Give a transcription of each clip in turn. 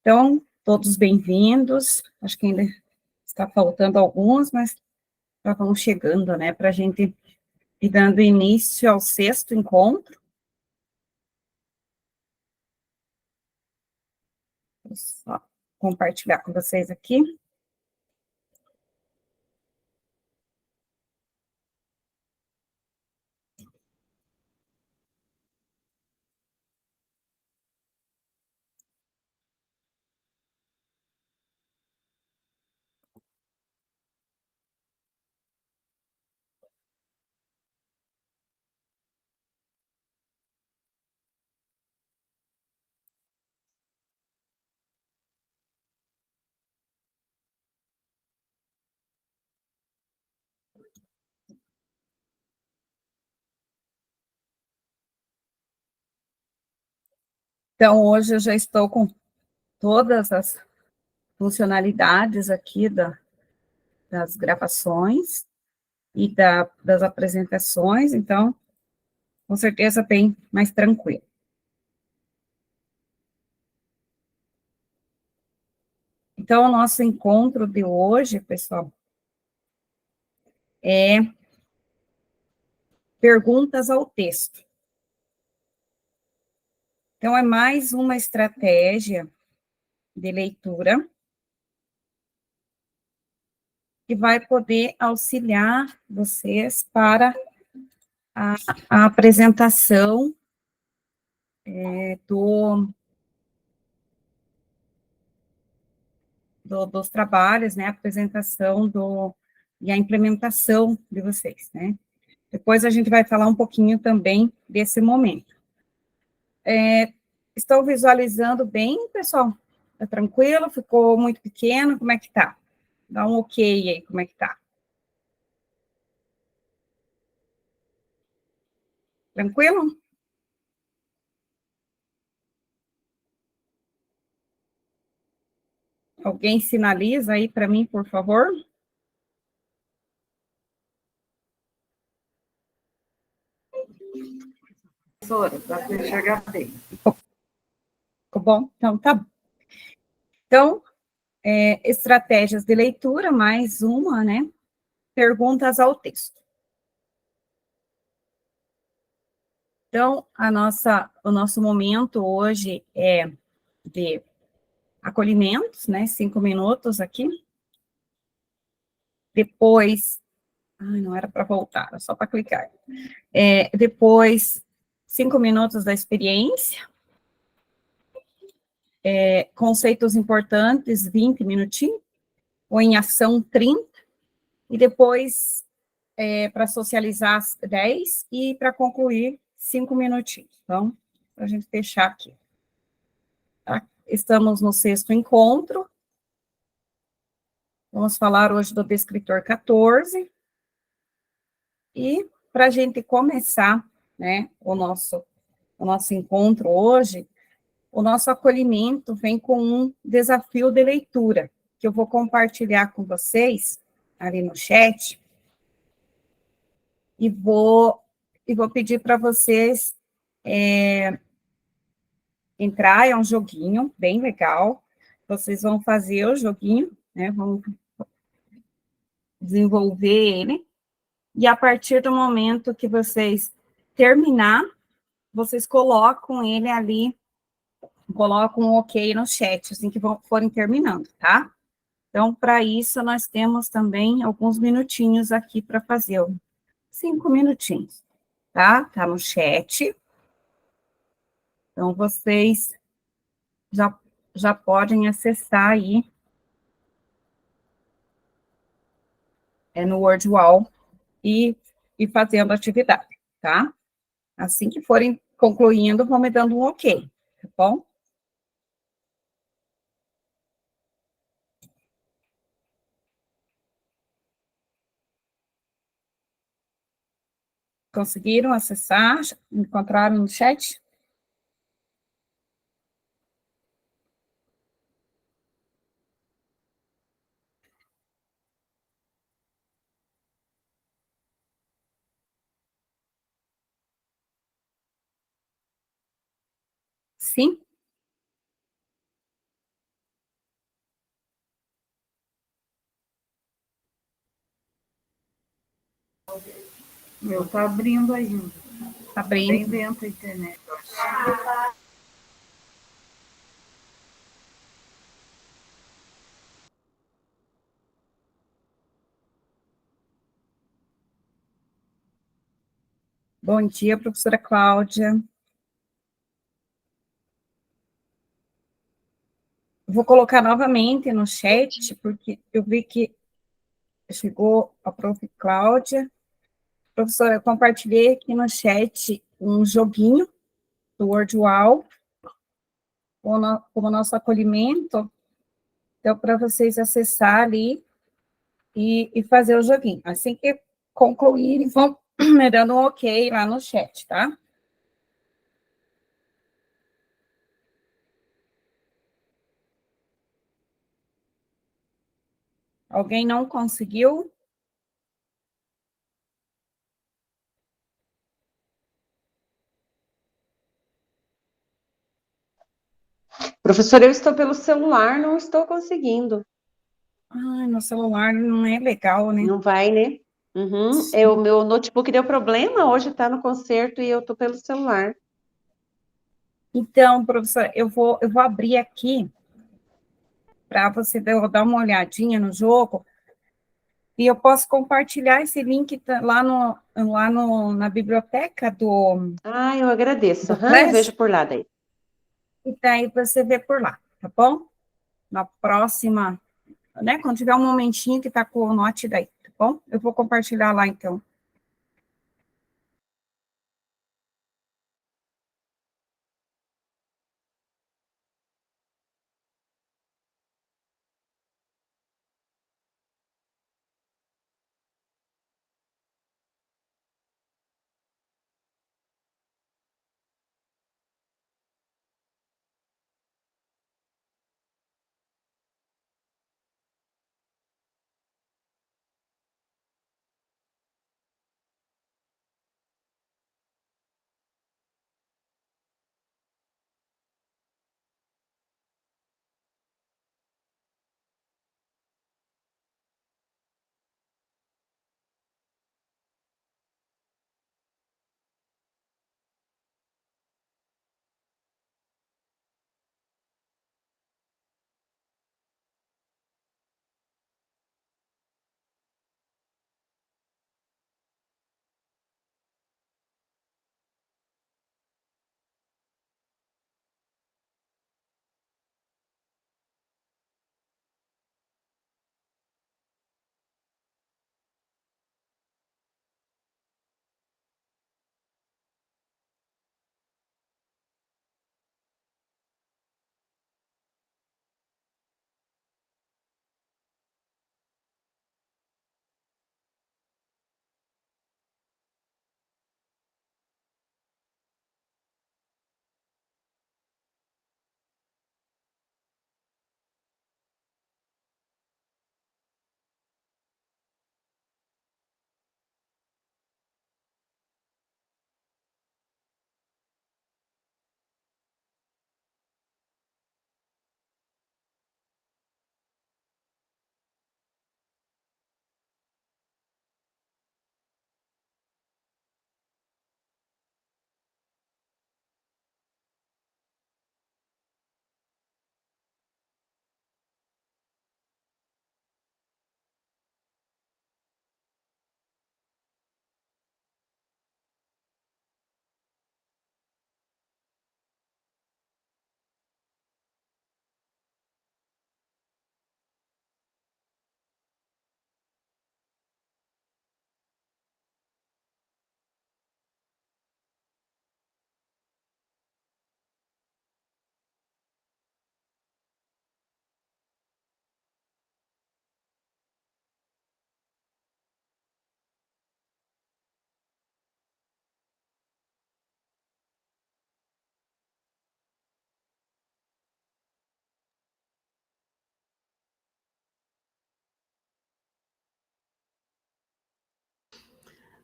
Então, todos bem-vindos. Acho que ainda está faltando alguns, mas já vão chegando, né, para a gente ir dando início ao sexto encontro. Vou só compartilhar com vocês aqui. Então, hoje eu já estou com todas as funcionalidades aqui das gravações e das apresentações, então, com certeza, bem mais tranquilo. Então, o nosso encontro de hoje, pessoal, é perguntas ao texto. Então, é mais uma estratégia de leitura que vai poder auxiliar vocês para a, a apresentação dos trabalhos, né, a apresentação e a implementação de vocês, né. Depois a gente vai falar um pouquinho também desse momento. Estão visualizando bem, pessoal? Tá tranquilo? Ficou muito pequeno? Como é que tá? Dá um ok aí, como é que tá? Tranquilo? Alguém sinaliza aí para mim, por favor? Professora, dá para enxergar bem. Ficou bom? Então, tá bom. Então, estratégias de leitura, mais uma, né? Perguntas ao texto. Então, o nosso momento hoje é de acolhimentos, né? 5 minutos aqui. Depois, não era para voltar, era só para clicar. Depois, 5 minutos da experiência. Conceitos importantes, 20 minutinhos. Ou em ação, 30. E depois, para socializar, 10. E para concluir, 5 minutinhos. Então, para a gente fechar aqui. Tá? Estamos no sexto encontro. Vamos falar hoje do descritor 14. E para a gente começar, né, o nosso encontro hoje, o nosso acolhimento vem com um desafio de leitura, que eu vou compartilhar com vocês ali no chat, e vou pedir para vocês entrar, é um joguinho bem legal, vocês vão fazer o joguinho, né, vão desenvolver ele, e a partir do momento que vocês terminar, vocês colocam ele ali, colocam um ok no chat, assim que forem terminando, tá? Então, para isso, nós temos também alguns minutinhos aqui para fazer, 5 minutinhos, tá? Tá no chat. Então, vocês já podem acessar aí, no WordWall e fazendo a atividade, tá? Assim que forem concluindo, vão me dando um ok, tá bom? Conseguiram acessar? Encontraram no chat? Sim? Meu tá abrindo ainda. Tá Bem abrindo. lenta a internet, eu acho. Bom dia, professora Cláudia. Vou colocar novamente no chat, porque eu vi que chegou a prof. Cláudia. Professora, eu compartilhei aqui no chat um joguinho do WordWall, como nosso acolhimento, então, para vocês acessar ali e fazer o joguinho. Assim que concluírem, vão me dando um ok lá no chat, tá? Alguém não conseguiu? Professora, eu estou pelo celular, não estou conseguindo. Ai, no celular não é legal, né? Não vai, né? Uhum. O meu notebook deu problema, hoje está no concerto e eu estou pelo celular. Então, professora, eu vou abrir aqui para você dar uma olhadinha no jogo, e eu posso compartilhar esse link na biblioteca Ah, eu agradeço. do Aham, eu Class, vejo por lá daí. e daí você vê por lá, tá bom? Na próxima, né, quando tiver um momentinho que tá com o note daí, tá bom? Eu vou compartilhar lá, então.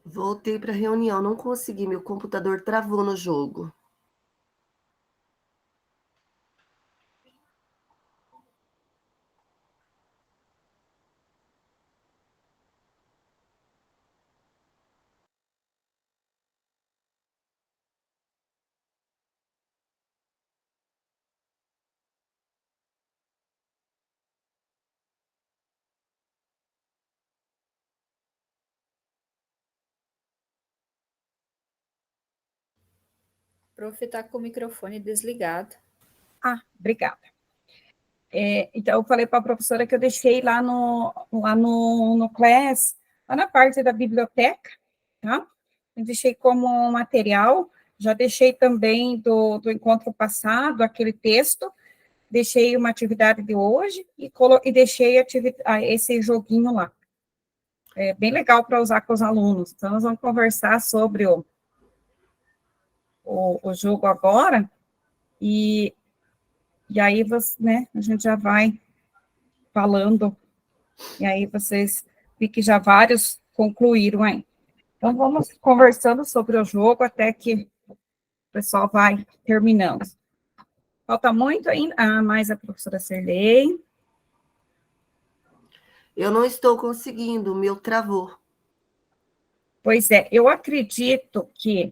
Voltei para a reunião, não consegui, meu computador travou no jogo. prof está com o microfone desligado. Ah, obrigada. Então, eu falei para a professora que eu deixei lá no Class, lá na parte da biblioteca, tá? Eu deixei como material, já deixei também do encontro passado, aquele texto, deixei uma atividade de hoje e deixei esse joguinho lá. É bem legal para usar com os alunos. Então, nós vamos conversar sobre o jogo agora, e aí você, né, a gente já vai falando, e aí vocês vi que já vários concluíram aí. Então, vamos conversando sobre o jogo até que o pessoal vai terminando. Falta muito ainda? Ah, mais a professora Serlei. Eu não estou conseguindo, o meu travou. Pois é, eu acredito que,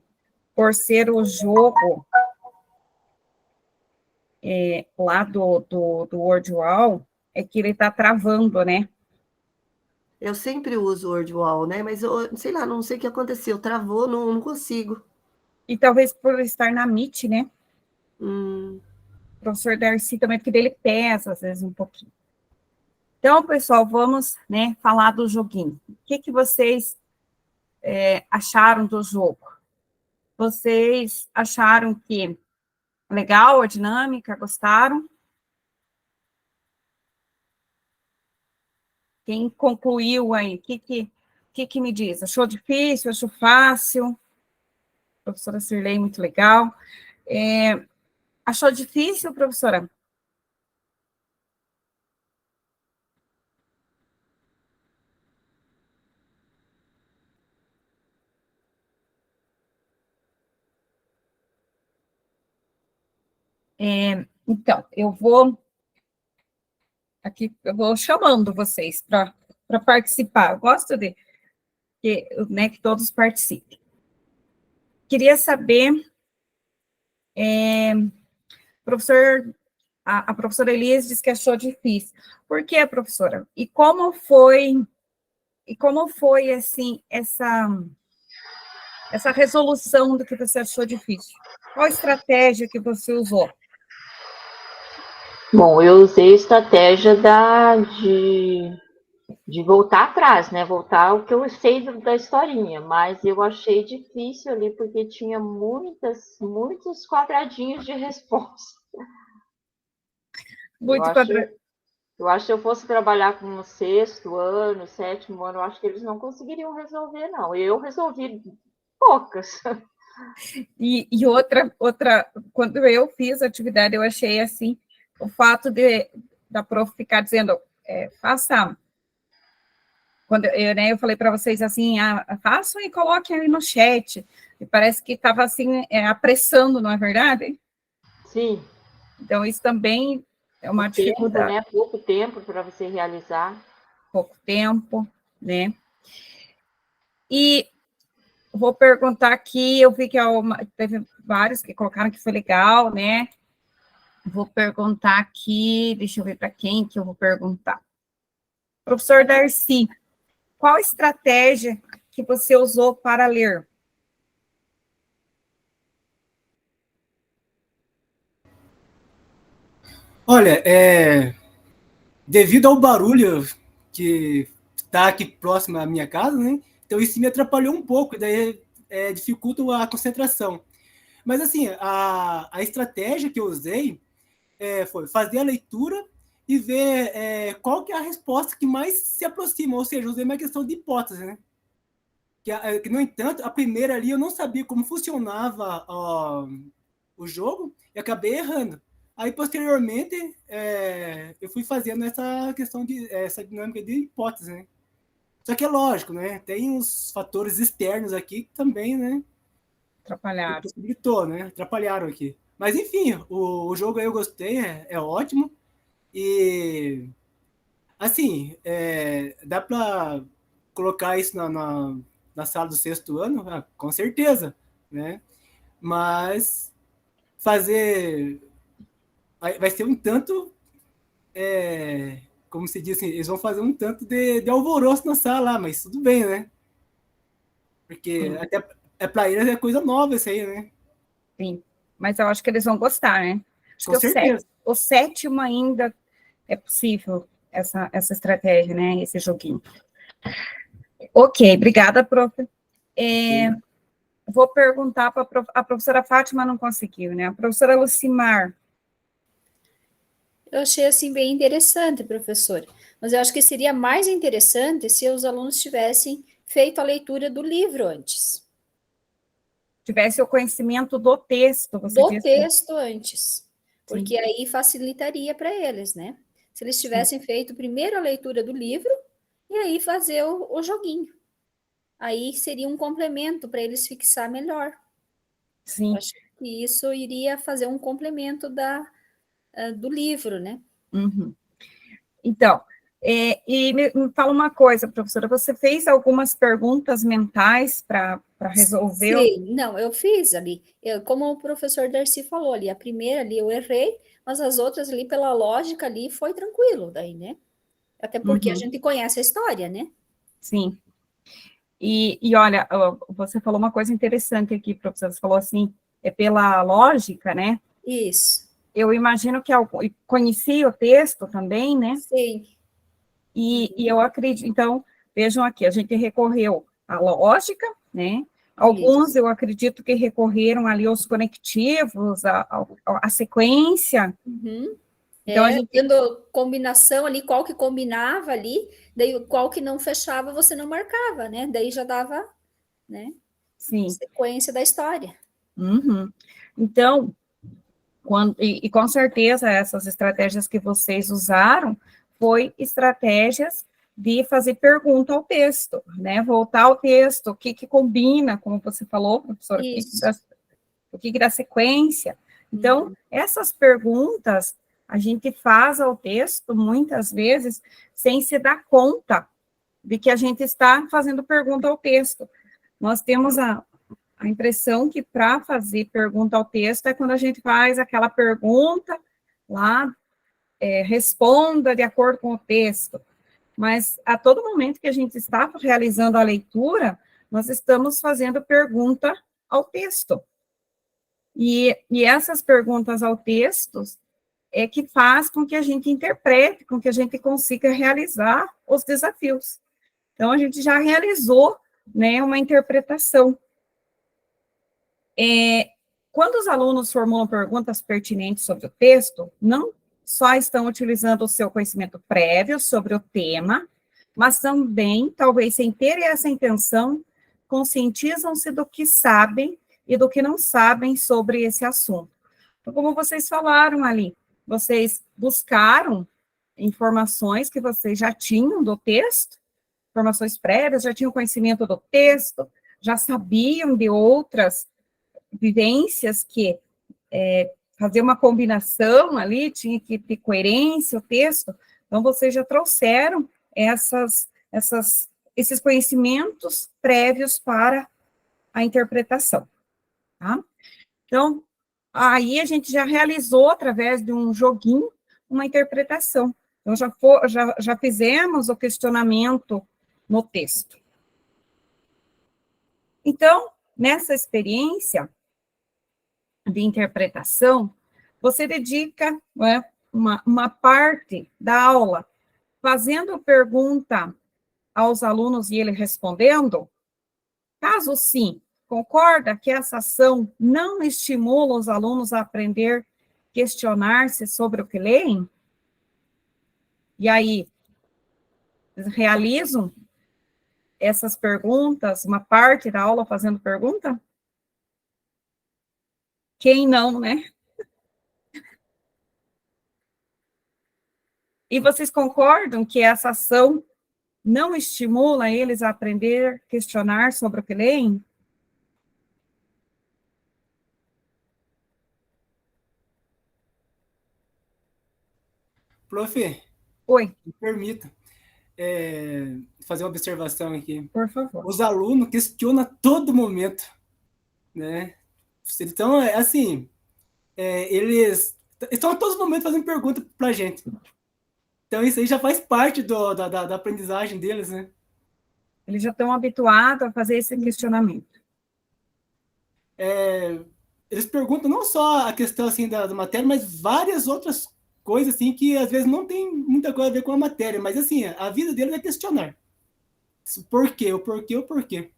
por ser o jogo lá do WordWall, é que ele está travando, né? Eu sempre uso o WordWall, né? Mas eu, sei lá, não sei o que aconteceu. Travou, não consigo. E talvez por estar na Meet, né? Hum. O professor Darcy também, porque dele pesa, às vezes, um pouquinho. Então, pessoal, vamos, né, falar do joguinho. O que vocês acharam do jogo? Vocês acharam que legal a dinâmica? Gostaram? Quem concluiu aí? O que me diz? Achou difícil? Achou fácil? Professora Cirlei, muito legal. Achou difícil, professora? Então, eu vou chamando vocês para participar. Eu gosto que todos participem. Queria saber, a professora Elias disse que achou difícil. Por que, professora? E como foi assim, essa resolução do que você achou difícil? Qual estratégia que você usou? Bom, eu usei a estratégia de voltar atrás, né? Voltar ao que eu sei da historinha, mas eu achei difícil ali porque tinha muitos quadradinhos de resposta. Eu acho que se eu fosse trabalhar com o sexto ano, sétimo ano, eu acho que eles não conseguiriam resolver, não. Eu resolvi poucas. E outra, quando eu fiz a atividade, eu achei assim, o fato da prof ficar dizendo, faça, quando eu falei para vocês assim, façam e coloquem aí no chat, e parece que estava assim, apressando, não é verdade? Sim. Então, isso também é uma dificuldade. Né? Pouco tempo para você realizar. Pouco tempo, né? E vou perguntar aqui, eu vi que teve vários que colocaram que foi legal, né? Vou perguntar aqui, deixa eu ver para quem que eu vou perguntar. Professor Darcy, qual estratégia que você usou para ler? Olha, devido ao barulho que está aqui próximo à minha casa, né? Então isso me atrapalhou um pouco, daí dificulta a concentração. Mas assim, a estratégia que eu usei foi fazer a leitura e ver qual que é a resposta que mais se aproxima, ou seja, usei uma questão de hipótese, né? Que, no entanto, a primeira ali eu não sabia como funcionava o jogo e acabei errando. Aí, posteriormente, eu fui fazendo essa dinâmica de hipótese, né? Só que é lógico, né? Tem os fatores externos aqui que também, né? Atrapalharam aqui. Mas, enfim, o jogo aí eu gostei, é ótimo. E, assim, dá para colocar isso na sala do sexto ano? Com certeza, né? Mas vai ser um tanto, como se diz assim, eles vão fazer um tanto de alvoroço na sala, mas tudo bem, né? Porque até para eles é coisa nova isso aí, né? Sim. mas eu acho que eles vão gostar, né? Acho Com que certeza. o sétimo ainda é possível essa estratégia, né? Esse joguinho. Ok, obrigada, prof. Vou perguntar para a professora Fátima, não conseguiu, né? A professora Lucimar. Eu achei assim bem interessante, professor. Mas eu acho que seria mais interessante se os alunos tivessem feito a leitura do livro antes. Tivesse o conhecimento do texto, você Do disse. texto antes. Porque Sim. aí facilitaria para eles, né? Se eles tivessem feito primeiro a leitura do livro e aí fazer o joguinho. Aí seria um complemento para eles fixar melhor. Sim. Acho que isso iria fazer um complemento do livro, né? Uhum. Então, e me fala uma coisa, professora, você fez algumas perguntas mentais para resolver? Sim, não, eu fiz ali, como o professor Darcy falou ali, a primeira ali eu errei, mas as outras ali, pela lógica ali, foi tranquilo daí, né? Até porque a Uhum. gente conhece a história, né? Sim. E olha, você falou uma coisa interessante aqui, professora, você falou assim, é pela lógica, né? Isso, Eu imagino que conhecia o texto também, né? sim, E eu acredito, então, vejam aqui, a gente recorreu à lógica, né? Alguns isso. eu acredito que recorreram ali aos conectivos, a sequência. Uhum. Então, a gente. Dando combinação ali, qual que combinava ali, daí qual que não fechava, você não marcava, né? Daí já dava, né, Sim. sequência da história. Uhum. Então, e com certeza essas estratégias que vocês usaram foi estratégias de fazer pergunta ao texto, né? Voltar ao texto, o que combina, como você falou, professora, Isso. o que dá sequência. Então, essas perguntas a gente faz ao texto, muitas vezes, sem se dar conta de que a gente está fazendo pergunta ao texto. Nós temos a impressão que para fazer pergunta ao texto é quando a gente faz aquela pergunta lá, responda de acordo com o texto. Mas a todo momento que a gente está realizando a leitura, nós estamos fazendo pergunta ao texto. E essas perguntas ao texto é que faz com que a gente interprete, com que a gente consiga realizar os desafios. Então, a gente já realizou, né, uma interpretação. Quando os alunos formulam perguntas pertinentes sobre o texto, não só estão utilizando o seu conhecimento prévio sobre o tema, mas também, talvez sem ter essa intenção, conscientizam-se do que sabem e do que não sabem sobre esse assunto. Então, como vocês falaram ali, vocês buscaram informações que vocês já tinham do texto, informações prévias, já tinham conhecimento do texto, já sabiam de outras vivências que fazer uma combinação ali, tinha que ter coerência o texto, então vocês já trouxeram esses conhecimentos prévios para a interpretação, tá? Então, aí a gente já realizou, através de um joguinho, uma interpretação. Então, já fizemos o questionamento no texto. Então, nessa experiência de interpretação, você dedica, né, uma parte da aula fazendo pergunta aos alunos e ele respondendo? Caso sim, concorda que essa ação não estimula os alunos a aprender, questionar-se sobre o que leem? E aí, realizam essas perguntas, uma parte da aula fazendo pergunta? Quem não, né? E vocês concordam que essa ação não estimula eles a aprender, questionar sobre o que leem? Prof, Oi, me permita fazer uma observação aqui. por favor. Os alunos questionam a todo momento, né? Então, assim, eles estão a todos os momentos fazendo pergunta para a gente. Então, isso aí já faz parte da aprendizagem deles, né? Eles já estão habituados a fazer esse questionamento. eles perguntam não só a questão assim da matéria, mas várias outras coisas assim que às vezes não tem muita coisa a ver com a matéria, mas assim, a vida deles é questionar. Por quê? O porquê, o porquê.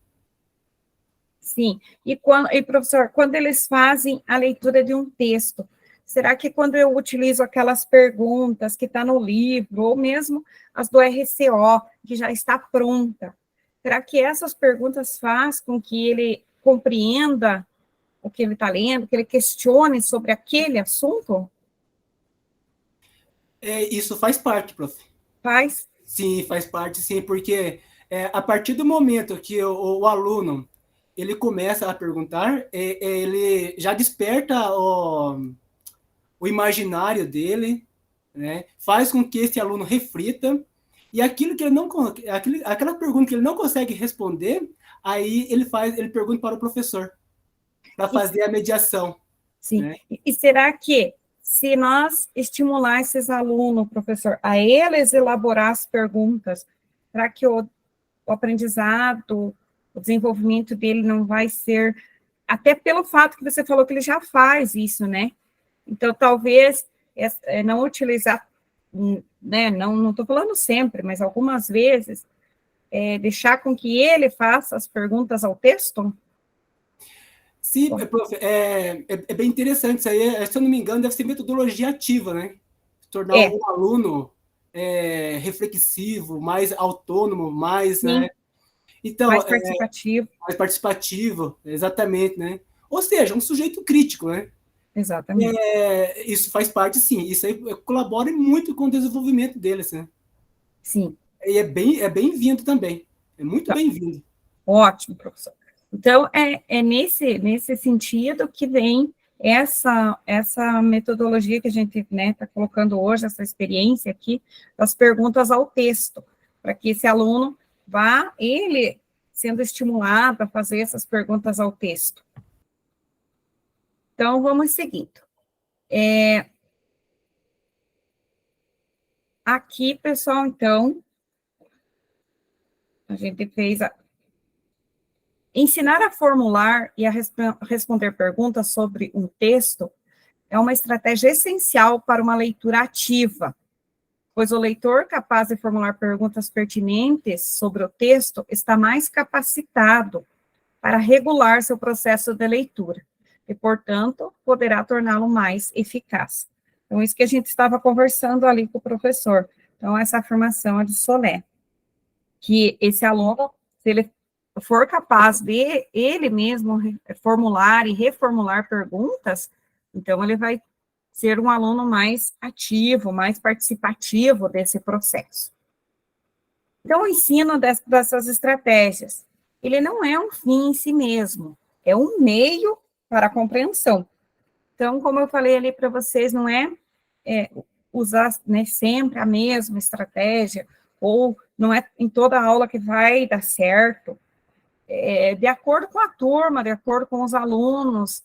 Sim. E, professor, quando eles fazem a leitura de um texto, será que quando eu utilizo aquelas perguntas que está no livro, ou mesmo as do RCO, que já está pronta, será que essas perguntas fazem com que ele compreenda o que ele está lendo, que ele questione sobre aquele assunto? Isso faz parte, prof. Faz? Sim, faz parte, sim, porque a partir do momento que o aluno ele começa a perguntar, ele já desperta o imaginário dele, né? Faz com que esse aluno reflita, e aquilo que ele não, aquela pergunta que ele não consegue responder, aí ele pergunta para o professor, para fazer a mediação. Sim. Né? E será que, se nós estimular esses alunos, professor, a eles elaborar as perguntas, será que o aprendizado, o desenvolvimento dele não vai ser, até pelo fato que você falou que ele já faz isso, né? Então, talvez, não utilizar, né, não estou falando sempre, mas algumas vezes, deixar com que ele faça as perguntas ao texto? Sim, prof, é bem interessante isso aí. Se eu não me engano, deve ser metodologia ativa, né? Tornar o aluno reflexivo, mais autônomo, mais, né? Então, Mais participativo. Mais participativo, exatamente, né? Ou seja, um sujeito crítico, né? Exatamente. Isso faz parte, sim. Isso aí colabora muito com o desenvolvimento deles, né? Sim. E é bem-vindo também. É muito bem-vindo. Ótimo, professor. Então, é nesse sentido que vem essa metodologia que a gente, né, está colocando hoje, essa experiência aqui, das perguntas ao texto, para que esse aluno vá, ele, sendo estimulado a fazer essas perguntas ao texto. Então, vamos seguindo. Aqui, pessoal, então, a gente fez ensinar a formular e a responder perguntas sobre um texto é uma estratégia essencial para uma leitura ativa, pois o leitor capaz de formular perguntas pertinentes sobre o texto está mais capacitado para regular seu processo de leitura e, portanto, poderá torná-lo mais eficaz. Então, isso que a gente estava conversando ali com o professor. Então, essa afirmação é de Solé, que esse aluno, se ele for capaz de ele mesmo formular e reformular perguntas, então ele vai ser um aluno mais ativo, mais participativo desse processo. Então, o ensino dessas estratégias, ele não é um fim em si mesmo, é um meio para a compreensão. Então, como eu falei ali para vocês, não é usar, né, sempre a mesma estratégia, ou não é em toda aula que vai dar certo, de acordo com a turma, de acordo com os alunos,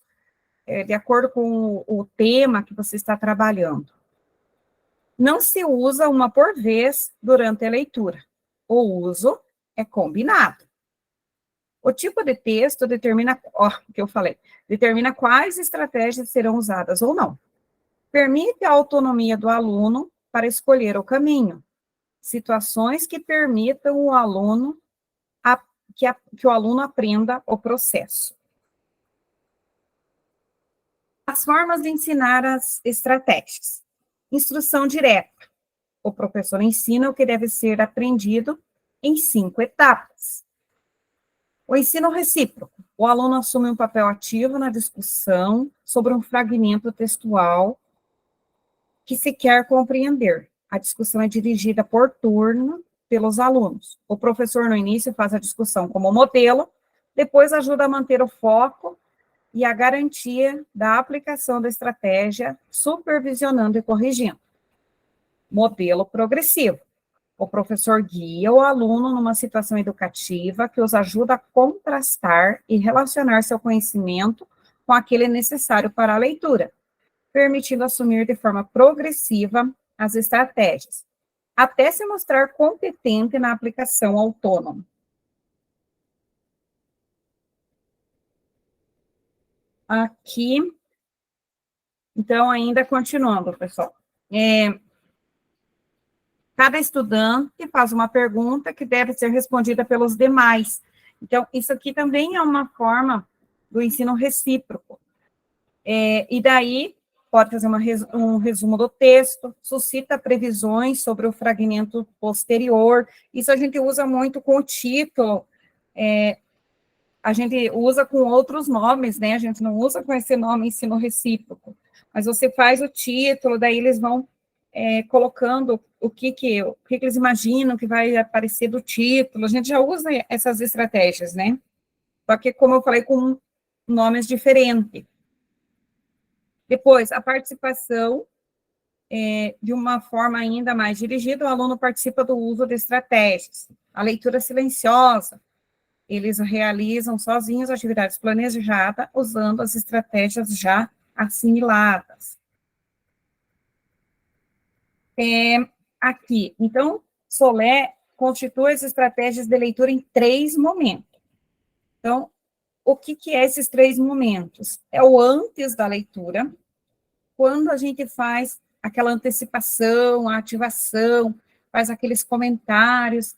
de acordo com o tema que você está trabalhando. Não se usa uma por vez durante a leitura. O uso é combinado. O tipo de texto determina, o que eu falei, determina quais estratégias serão usadas ou não. Permite a autonomia do aluno para escolher o caminho. Situações que permitam o aluno que o aluno aprenda o processo. As formas de ensinar as estratégias. Instrução direta. O professor ensina o que deve ser aprendido em 5 etapas. O ensino recíproco. O aluno assume um papel ativo na discussão sobre um fragmento textual que se quer compreender. A discussão é dirigida por turno pelos alunos. O professor, no início, faz a discussão como modelo, depois ajuda a manter o foco e a garantia da aplicação da estratégia, supervisionando e corrigindo. Modelo progressivo. O professor guia o aluno numa situação educativa que os ajuda a contrastar e relacionar seu conhecimento com aquele necessário para a leitura, permitindo assumir de forma progressiva as estratégias, até se mostrar competente na aplicação autônoma. aqui. Então, ainda continuando, pessoal. Cada estudante faz uma pergunta que deve ser respondida pelos demais. Então, isso aqui também é uma forma do ensino recíproco. E daí, pode fazer um resumo do texto, suscita previsões sobre o fragmento posterior. Isso a gente usa muito com o título, a gente usa com outros nomes, né? A gente não usa com esse nome ensino recíproco. Mas você faz o título, daí eles vão colocando o que eles imaginam que vai aparecer do título. A gente já usa essas estratégias, né? Só que, como eu falei, com nomes diferentes. Depois, a participação, de uma forma ainda mais dirigida, o aluno participa do uso de estratégias. A leitura silenciosa, eles realizam sozinhos atividades planejadas, usando as estratégias já assimiladas. Aqui, então, Solé constitui as estratégias de leitura em 3 momentos. Então, o que é esses 3 momentos? É o antes da leitura, quando a gente faz aquela antecipação, a ativação, faz aqueles comentários,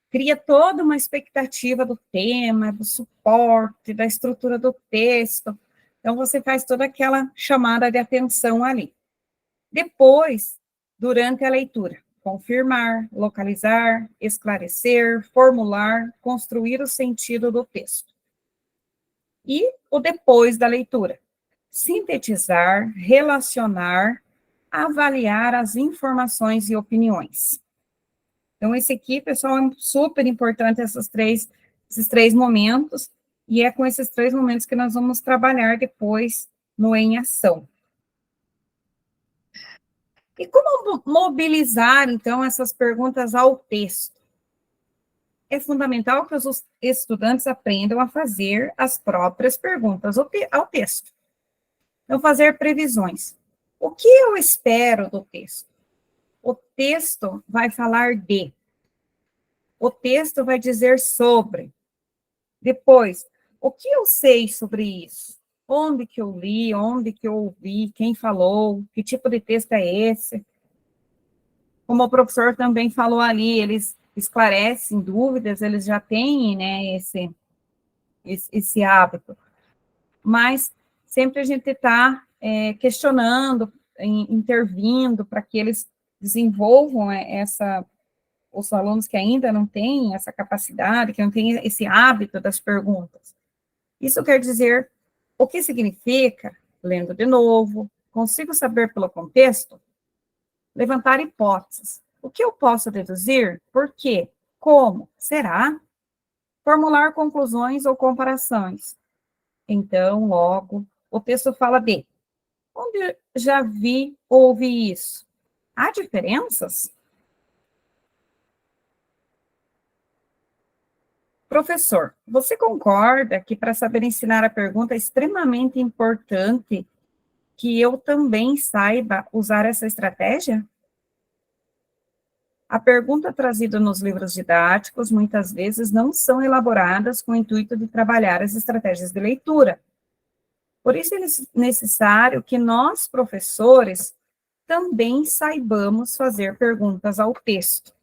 cria toda uma expectativa do tema, do suporte, da estrutura do texto. Então, você faz toda aquela chamada de atenção ali. Depois, durante a leitura, confirmar, localizar, esclarecer, formular, construir o sentido do texto. E o depois da leitura, sintetizar, relacionar, avaliar as informações e opiniões. Então, esse aqui, pessoal, é super importante, esses três momentos, e é com esses 3 momentos que nós vamos trabalhar depois no Em Ação. E como mobilizar, então, essas perguntas ao texto? É fundamental que os estudantes aprendam a fazer as próprias perguntas ao texto. Então, fazer previsões. O que eu espero do texto? O texto vai falar de. O texto vai dizer sobre. Depois, o que eu sei sobre isso? Onde que eu li, onde que eu ouvi, quem falou, que tipo de texto é esse? Como o professor também falou ali, eles esclarecem dúvidas, eles já têm, né, esse hábito. Mas sempre a gente está questionando, intervindo, para que eles desenvolvam os alunos que ainda não têm essa capacidade, que não têm esse hábito das perguntas. Isso quer dizer, o que significa, lendo de novo, consigo saber pelo contexto? Levantar hipóteses. O que eu posso deduzir? Por quê? Como? Será? Formular conclusões ou comparações. Então, logo, o texto fala de. Onde já vi ou ouvi isso? Há diferenças? Professor, você concorda que para saber ensinar a pergunta é extremamente importante que eu também saiba usar essa estratégia? A pergunta trazida nos livros didáticos, muitas vezes, não são elaboradas com o intuito de trabalhar as estratégias de leitura. Por isso, é necessário que nós, professores, também saibamos fazer perguntas ao texto.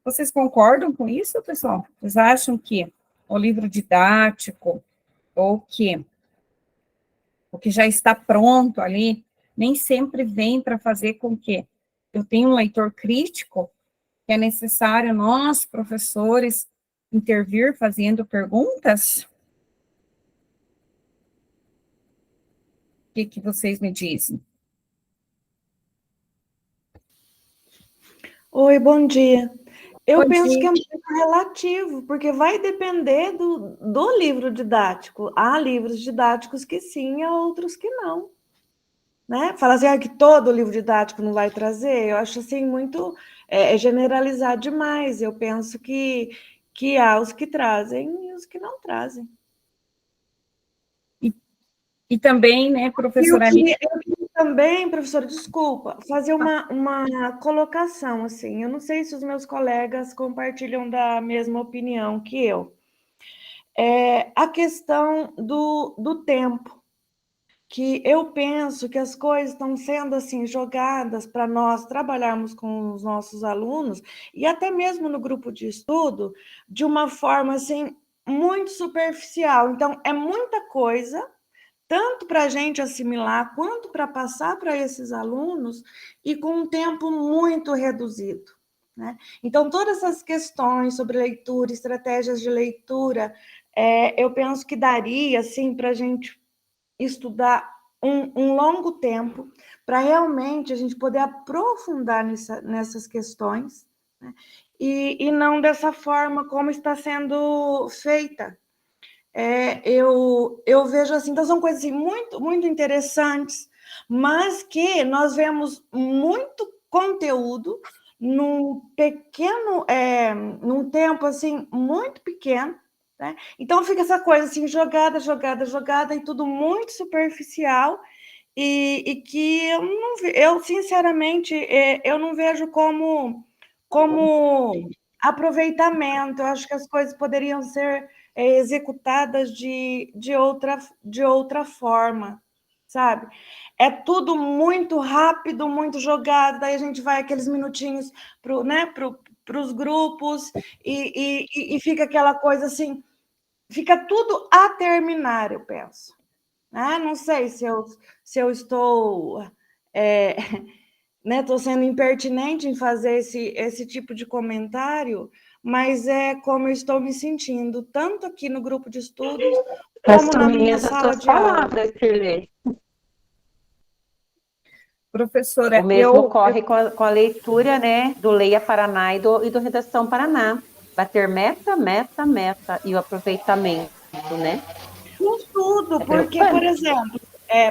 Vocês concordam com isso, pessoal? Vocês acham que o livro didático, ou que o que já está pronto ali, nem sempre vem para fazer com que eu tenha um leitor crítico, que é necessário nós, professores, intervir fazendo perguntas? O que vocês me dizem? Oi, bom dia. Eu Bom penso dia. que é muito relativo, porque vai depender do livro didático. Há livros didáticos que sim, há outros que não. Né? Fala assim, que todo livro didático não vai trazer, eu acho assim muito generalizar demais. Eu penso que há os que trazem e os que não trazem. E também, né, professora... Eu queria também, professora, desculpa, fazer uma colocação, assim, eu não sei se os meus colegas compartilham da mesma opinião que eu. a questão do tempo, que eu penso que as coisas estão sendo assim jogadas para nós trabalharmos com os nossos alunos, e até mesmo no grupo de estudo, de uma forma assim muito superficial. Então, é muita coisa, tanto para a gente assimilar, quanto para passar para esses alunos, e com um tempo muito reduzido, né? Então, todas essas questões sobre leitura, estratégias de leitura, eu penso que daria assim, para a gente estudar um longo tempo, para realmente a gente poder aprofundar nessas questões, né? E não dessa forma como está sendo feita. Eu vejo assim, então são coisas assim, muito, muito interessantes, mas que nós vemos muito conteúdo num tempo assim muito pequeno, né? Então fica essa coisa assim, jogada, e tudo muito superficial, e que eu sinceramente eu não vejo como aproveitamento. Eu acho que as coisas poderiam ser executadas de outra forma, sabe? É tudo muito rápido, muito jogado, daí a gente vai aqueles minutinhos para os grupos, e fica aquela coisa assim, fica tudo a terminar, eu penso. Não sei se eu estou estou sendo impertinente em fazer esse tipo de comentário, mas é como eu estou me sentindo, tanto aqui no grupo de estudos, como na minha sala de aula. Shirley. Professora, O mesmo ocorre com a leitura, né, do Leia Paraná e do Redação Paraná. Bater meta, e o aproveitamento, né? Com tudo, porque, por exemplo,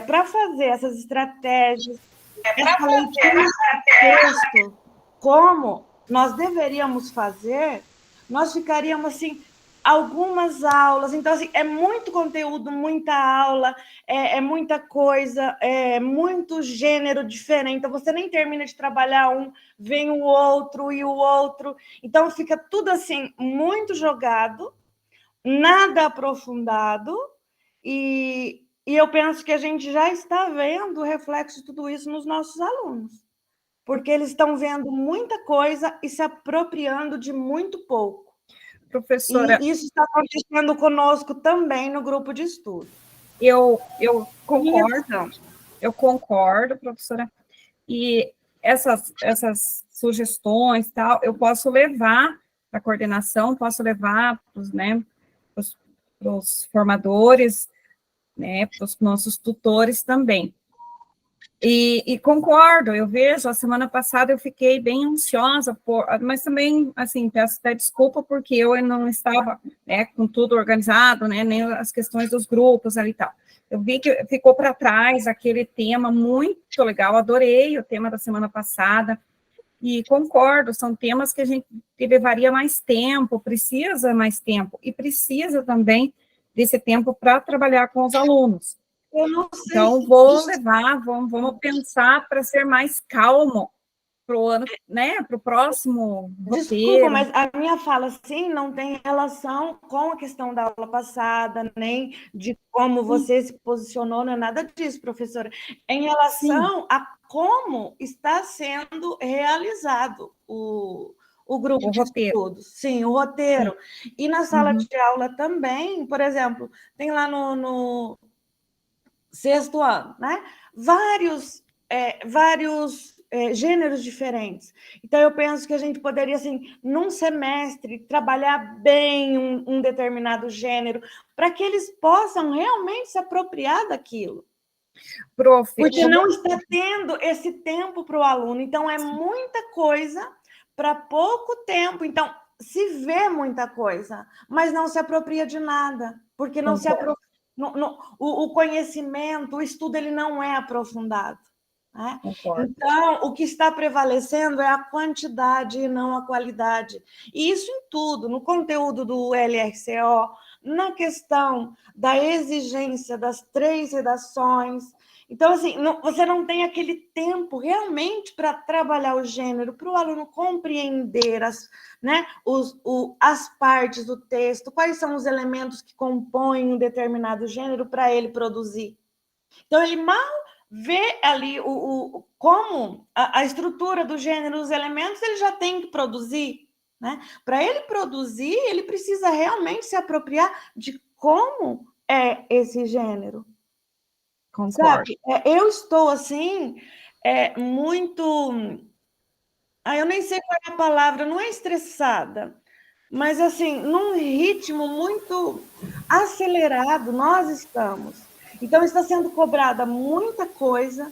para fazer essas estratégias, essa leitura de texto, como nós deveríamos fazer, nós ficaríamos assim algumas aulas. Então, assim, é muito conteúdo, muita aula, é muita coisa, é muito gênero diferente. Então, você nem termina de trabalhar um, vem o outro e o outro. Então, fica tudo assim, muito jogado, nada aprofundado, e eu penso que a gente já está vendo o reflexo de tudo isso nos nossos alunos, porque eles estão vendo muita coisa e se apropriando de muito pouco. professora, E isso está acontecendo conosco também no grupo de estudo. eu concordo, professora, e essas sugestões, tal, eu posso levar para a coordenação, posso levar para os formadores, né, para os nossos tutores também. E concordo, eu vejo, a semana passada eu fiquei bem ansiosa, mas também, assim, peço até desculpa, porque eu não estava, né, com tudo organizado, né, nem as questões dos grupos ali e tal. Eu vi que ficou para trás aquele tema muito legal, adorei o tema da semana passada, e concordo, são temas que a gente levaria mais tempo, precisa mais tempo, e precisa também desse tempo para trabalhar com os alunos. Eu não sei. Então, vamos pensar para ser mais calmo para o ano, né, para o próximo roteiro. Desculpa, mas a minha fala, sim, não tem relação com a questão da aula passada, nem de como você se posicionou, não é nada disso, professora. Em relação a como está sendo realizado o grupo de estudos. Sim, o roteiro. Sim. E na sala de aula também, por exemplo, tem lá no sexto ano, né? Vários gêneros diferentes. Então, eu penso que a gente poderia, assim, num semestre, trabalhar bem um determinado gênero, para que eles possam realmente se apropriar daquilo. Porque não está tendo esse tempo para o aluno. Então, é muita coisa para pouco tempo. Então, se vê muita coisa, mas não se apropria de nada, porque não se apropria. O conhecimento, o estudo, ele não é aprofundado, né? Então, o que está prevalecendo é a quantidade e não a qualidade. E isso em tudo, no conteúdo do LRCO, na questão da exigência das 3 redações. Então, assim, você não tem aquele tempo realmente para trabalhar o gênero, para o aluno compreender as partes do texto, quais são os elementos que compõem um determinado gênero para ele produzir. Então, ele mal vê ali como a estrutura do gênero, os elementos, ele já tem que produzir. Né? Para ele produzir, ele precisa realmente se apropriar de como é esse gênero. Concordo. Sabe? Eu estou, assim, muito... eu nem sei qual é a palavra, não é estressada, mas, assim, num ritmo muito acelerado, nós estamos. Então, está sendo cobrada muita coisa,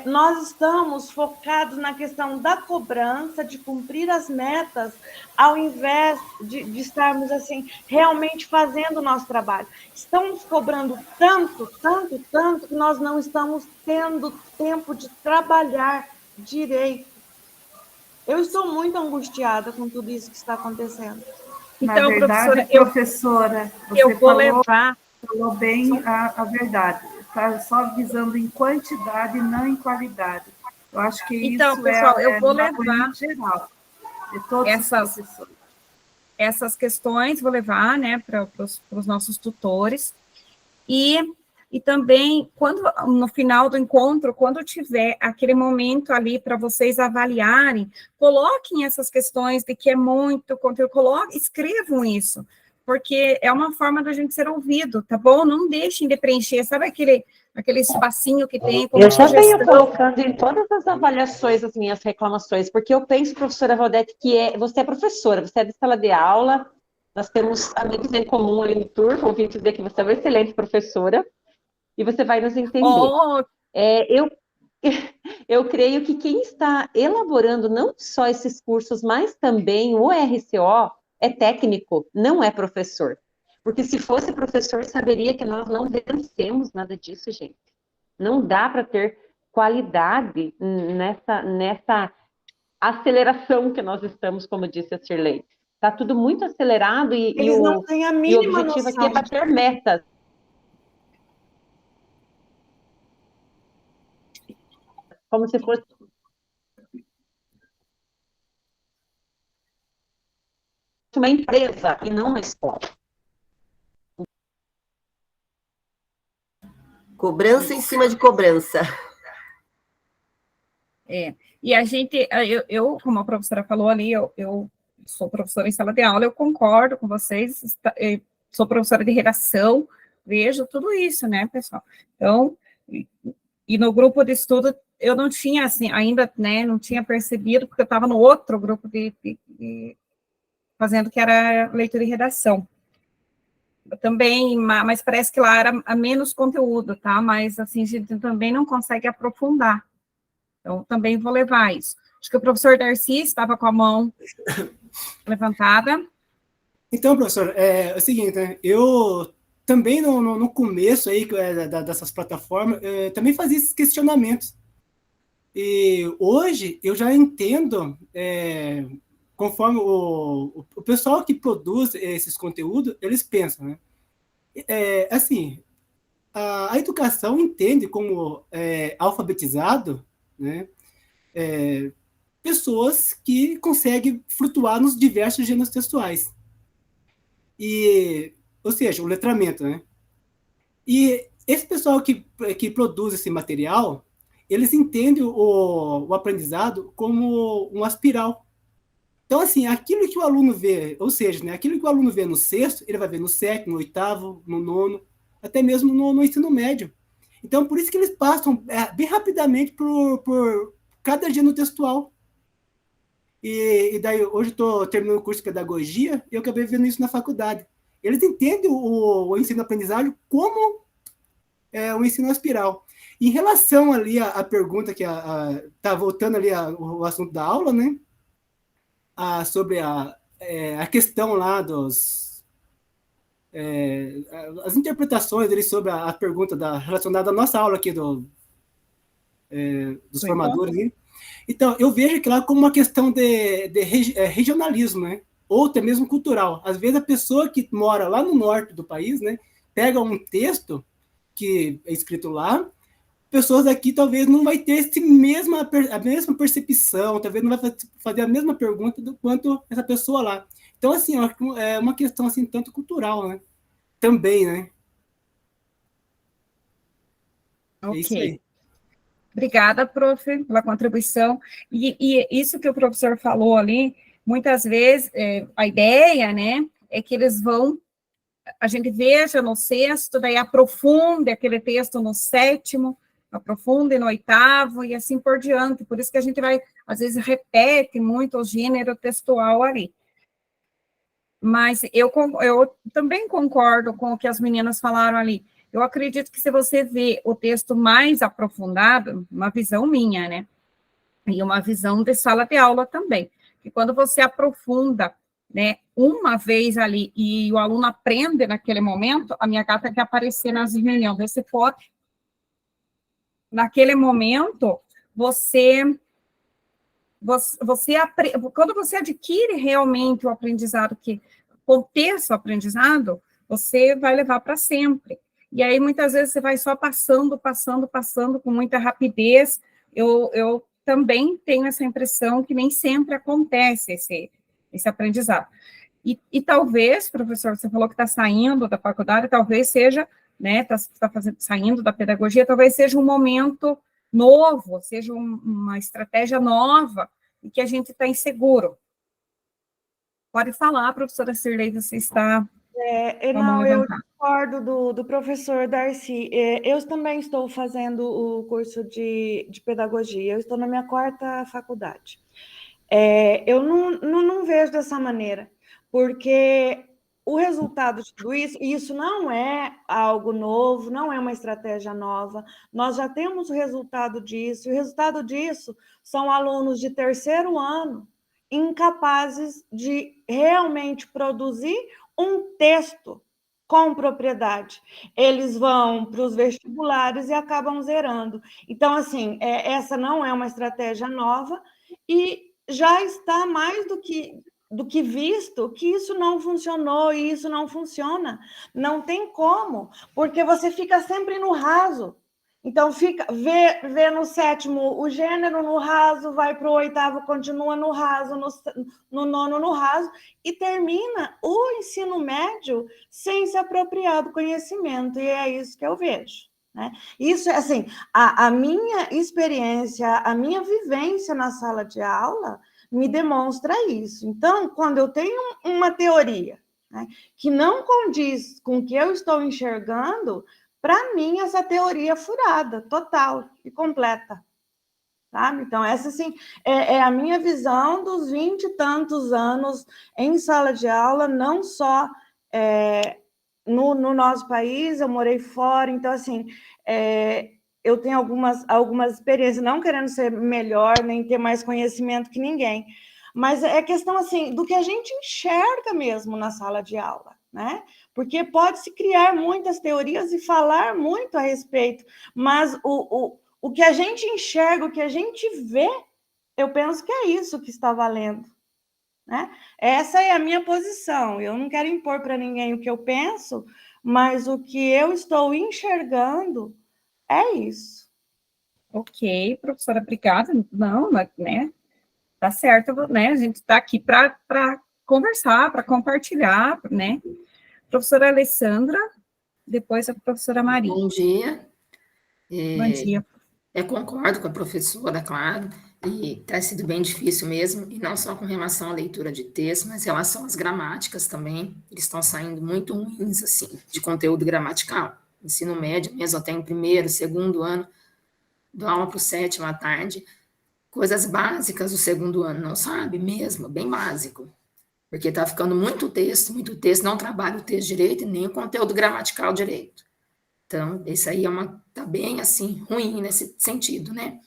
nós estamos focados na questão da cobrança, de cumprir as metas, ao invés de estarmos, assim, realmente fazendo o nosso trabalho. Estamos cobrando tanto, tanto, tanto, que nós não estamos tendo tempo de trabalhar direito. Eu estou muito angustiada com tudo isso que está acontecendo. Então, na verdade, professora, você eu vou levar... falou bem a verdade. Está só visando em quantidade e não em qualidade. Eu acho que então, isso pessoal, eu vou levar geral de todos os professores. Essas questões, vou levar, né, para os nossos tutores, e também, no final do encontro, quando tiver aquele momento ali para vocês avaliarem, coloquem essas questões de que é muito conteúdo, escrevam isso, porque é uma forma da gente ser ouvido, tá bom? Não deixem de preencher, sabe aquele espacinho que tem como eu já sugestão? venho colocando em todas as avaliações as minhas reclamações, porque eu penso, professora Valdete, que você é professora, você é da sala de aula, nós temos amigos em comum ali no turno, ouvi dizer que você é uma excelente professora, e você vai nos entender. Oh. Eu creio que quem está elaborando não só esses cursos, mas também o RCO, é técnico, não é professor. Porque se fosse professor, saberia que nós não vencemos nada disso, gente. Não dá para ter qualidade nessa aceleração que nós estamos, como disse a Shirley. Está tudo muito acelerado e o objetivo aqui é bater metas. Como se fosse uma empresa e não uma escola. Cobrança em cima de cobrança. E a gente, eu, como a professora falou ali, eu sou professora em sala de aula, eu concordo com vocês, sou professora de redação, vejo tudo isso, né, pessoal? Então, e no grupo de estudo, eu não tinha, assim, ainda, né, não tinha percebido, porque eu estava no outro grupo fazendo, que era leitura e redação. Também, mas parece que lá era menos conteúdo, tá? Mas, assim, a gente também não consegue aprofundar. Então, também vou levar isso. Acho que o professor Darcy estava com a mão levantada. Então, professor, é o seguinte, né? Eu também no começo aí dessas plataformas, também fazia esses questionamentos. E hoje eu já entendo, conforme o pessoal que produz esses conteúdos, eles pensam, né? Assim, a educação entende como alfabetizado, né? Pessoas que conseguem flutuar nos diversos gêneros textuais. Ou seja, o letramento, né? E esse pessoal que produz esse material, eles entendem o aprendizado como uma espiral. Então, assim, aquilo que o aluno vê, ou seja, né, aquilo que o aluno vê no sexto, ele vai ver no sétimo, no oitavo, no nono, até mesmo no ensino médio. Então, por isso que eles passam bem rapidamente por cada gênero textual. E daí, hoje estou terminando o curso de pedagogia e eu acabei vendo isso na faculdade. Eles entendem o ensino-aprendizagem como o ensino espiral. Em relação ali à pergunta que está voltando ali o assunto da aula, né? Sobre a questão lá as interpretações dele sobre a pergunta relacionada à nossa aula aqui dos formadores. Né? Então, eu vejo que lá como uma questão de regionalismo, né? Ou até mesmo cultural. Às vezes a pessoa que mora lá no norte do país, né, pega um texto que é escrito lá, pessoas aqui talvez não vai ter a mesma percepção, talvez não vai fazer a mesma pergunta do quanto essa pessoa lá. Então, assim, é uma questão assim, tanto cultural, né? Também, né? É isso Ok. aí. Obrigada, prof, pela contribuição. E isso que o professor falou ali, muitas vezes, a ideia, né, é que eles vão, a gente veja no sexto, daí aprofunde aquele texto no sétimo, aprofunde no oitavo, e assim por diante. Por isso que a gente vai, às vezes, repete muito o gênero textual ali. Mas eu também concordo com o que as meninas falaram ali. Eu acredito que se você vê o texto mais aprofundado, uma visão minha, né? E uma visão de sala de aula também, que quando você aprofunda, né, uma vez ali e o aluno aprende naquele momento, a minha gata quer aparecer nas reuniões, vê se pode. Naquele momento, quando você adquire realmente o aprendizado, contexto aprendizado, você vai levar para sempre. E aí, muitas vezes, você vai só passando com muita rapidez. Eu também tenho essa impressão que nem sempre acontece esse aprendizado. E talvez, professor, você falou que está saindo da faculdade, talvez seja, né, saindo da pedagogia, talvez seja um momento novo, seja uma estratégia nova, e que a gente está inseguro. Pode falar, professora Cirlei, você está com a mão Não, eu levantada. discordo do professor Darcy. Eu também estou fazendo o curso de pedagogia, eu estou na minha 4ª faculdade. Eu não vejo dessa maneira, porque o resultado de tudo isso, e isso não é algo novo, não é uma estratégia nova, nós já temos o resultado disso, e o resultado disso são alunos de 3º ano incapazes de realmente produzir um texto com propriedade. Eles vão para os vestibulares e acabam zerando. Então, assim, essa não é uma estratégia nova e já está mais do que visto que isso não funcionou e isso não funciona. Não tem como, porque você fica sempre no raso. Então, vê no 7º o gênero no raso, vai para o 8º, continua no raso, no 9º no raso, e termina o ensino médio sem se apropriar do conhecimento, e é isso que eu vejo. Né? Isso, assim, a minha experiência, a minha vivência na sala de aula me demonstra isso. Então, quando eu tenho uma teoria, né, que não condiz com o que eu estou enxergando, para mim, essa teoria é furada, total e completa. Sabe? Então, essa, assim, é a minha visão dos 20 e tantos anos em sala de aula, não só no nosso país, eu morei fora, então, assim, eu tenho algumas experiências, não querendo ser melhor, nem ter mais conhecimento que ninguém, mas é questão, assim, do que a gente enxerga mesmo na sala de aula, né? Porque pode-se criar muitas teorias e falar muito a respeito, mas o que a gente enxerga, o que a gente vê, eu penso que é isso que está valendo. Né? Essa é a minha posição. Eu não quero impor para ninguém o que eu penso, mas o que eu estou enxergando é isso. Ok, professora, obrigada. Não, né? Tá certo, né? A gente está aqui para conversar, para compartilhar, né? Professora Alessandra, depois a professora Maria. Bom dia. Bom dia. Eu concordo com a professora, claro, e está sido bem difícil mesmo, e não só com relação à leitura de texto, mas em relação às gramáticas também, eles estão saindo muito ruins, assim, de conteúdo gramatical. Ensino médio mesmo, até em 1º, 2º ano, dou aula para o 7º à tarde, coisas básicas do 2º ano, não sabe mesmo, bem básico, porque está ficando muito texto, não trabalha o texto direito e nem o conteúdo gramatical direito. Então, isso aí tá bem, assim, ruim nesse sentido, né?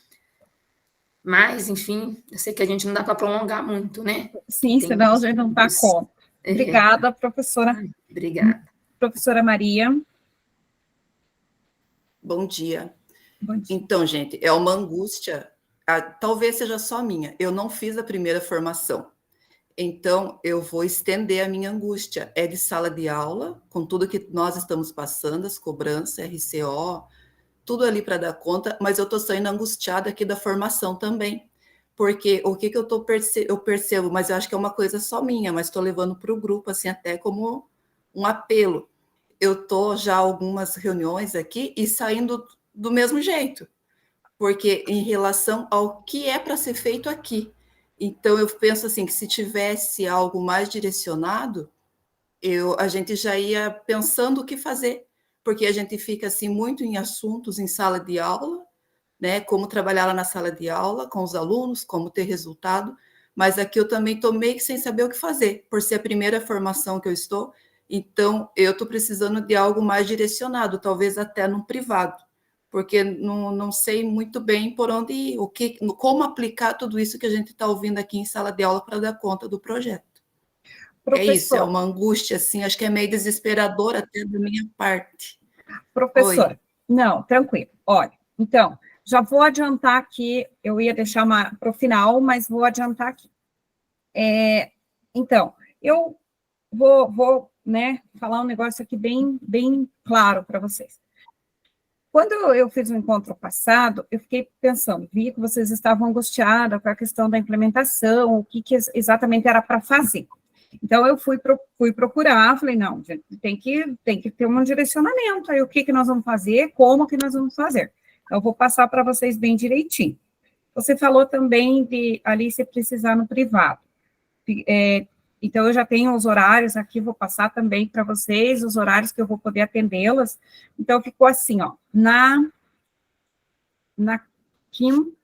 Mas, enfim, eu sei que a gente não dá para prolongar muito, né? Sim, senão a gente não está como. Obrigada, professora. Obrigada. Professora Maria. Bom dia. Bom dia. Então, gente, é uma angústia, talvez seja só minha, eu não fiz a primeira formação. Então, eu vou estender a minha angústia. É de sala de aula, com tudo que nós estamos passando, as cobranças, RCO, tudo ali para dar conta, mas eu estou saindo angustiada aqui da formação também. Porque o que eu eu percebo, mas eu acho que é uma coisa só minha, mas estou levando para o grupo, assim, até como um apelo. Eu estou já algumas reuniões aqui e saindo do mesmo jeito, porque em relação ao que é para ser feito aqui. Então, eu penso assim, que se tivesse algo mais direcionado, a gente já ia pensando o que fazer, porque a gente fica assim muito em assuntos em sala de aula, né? Como trabalhar lá na sala de aula com os alunos, como ter resultado, mas aqui eu também estou meio que sem saber o que fazer, por ser a primeira formação que eu estou, então eu estou precisando de algo mais direcionado, talvez até no privado, porque não sei muito bem por onde ir, como aplicar tudo isso que a gente está ouvindo aqui em sala de aula para dar conta do projeto. É isso, é uma angústia, assim, acho que é meio desesperador até da minha parte. Professora, Oi. Não, tranquilo. Olha, então, já vou adiantar aqui, eu ia deixar para o final, mas vou adiantar aqui. Então, eu vou né, falar um negócio aqui bem claro para vocês. Quando eu fiz o encontro passado, eu fiquei pensando, vi que vocês estavam angustiadas com a questão da implementação, o que exatamente era para fazer. Então, eu fui procurar, falei, não, gente, tem que ter um direcionamento, aí o que nós vamos fazer, como que nós vamos fazer. Então, eu vou passar para vocês bem direitinho. Você falou também de ali se precisar no privado. Então, eu já tenho os horários aqui, vou passar também para vocês, os horários que eu vou poder atendê-las. Então, ficou assim, ó, na quinta,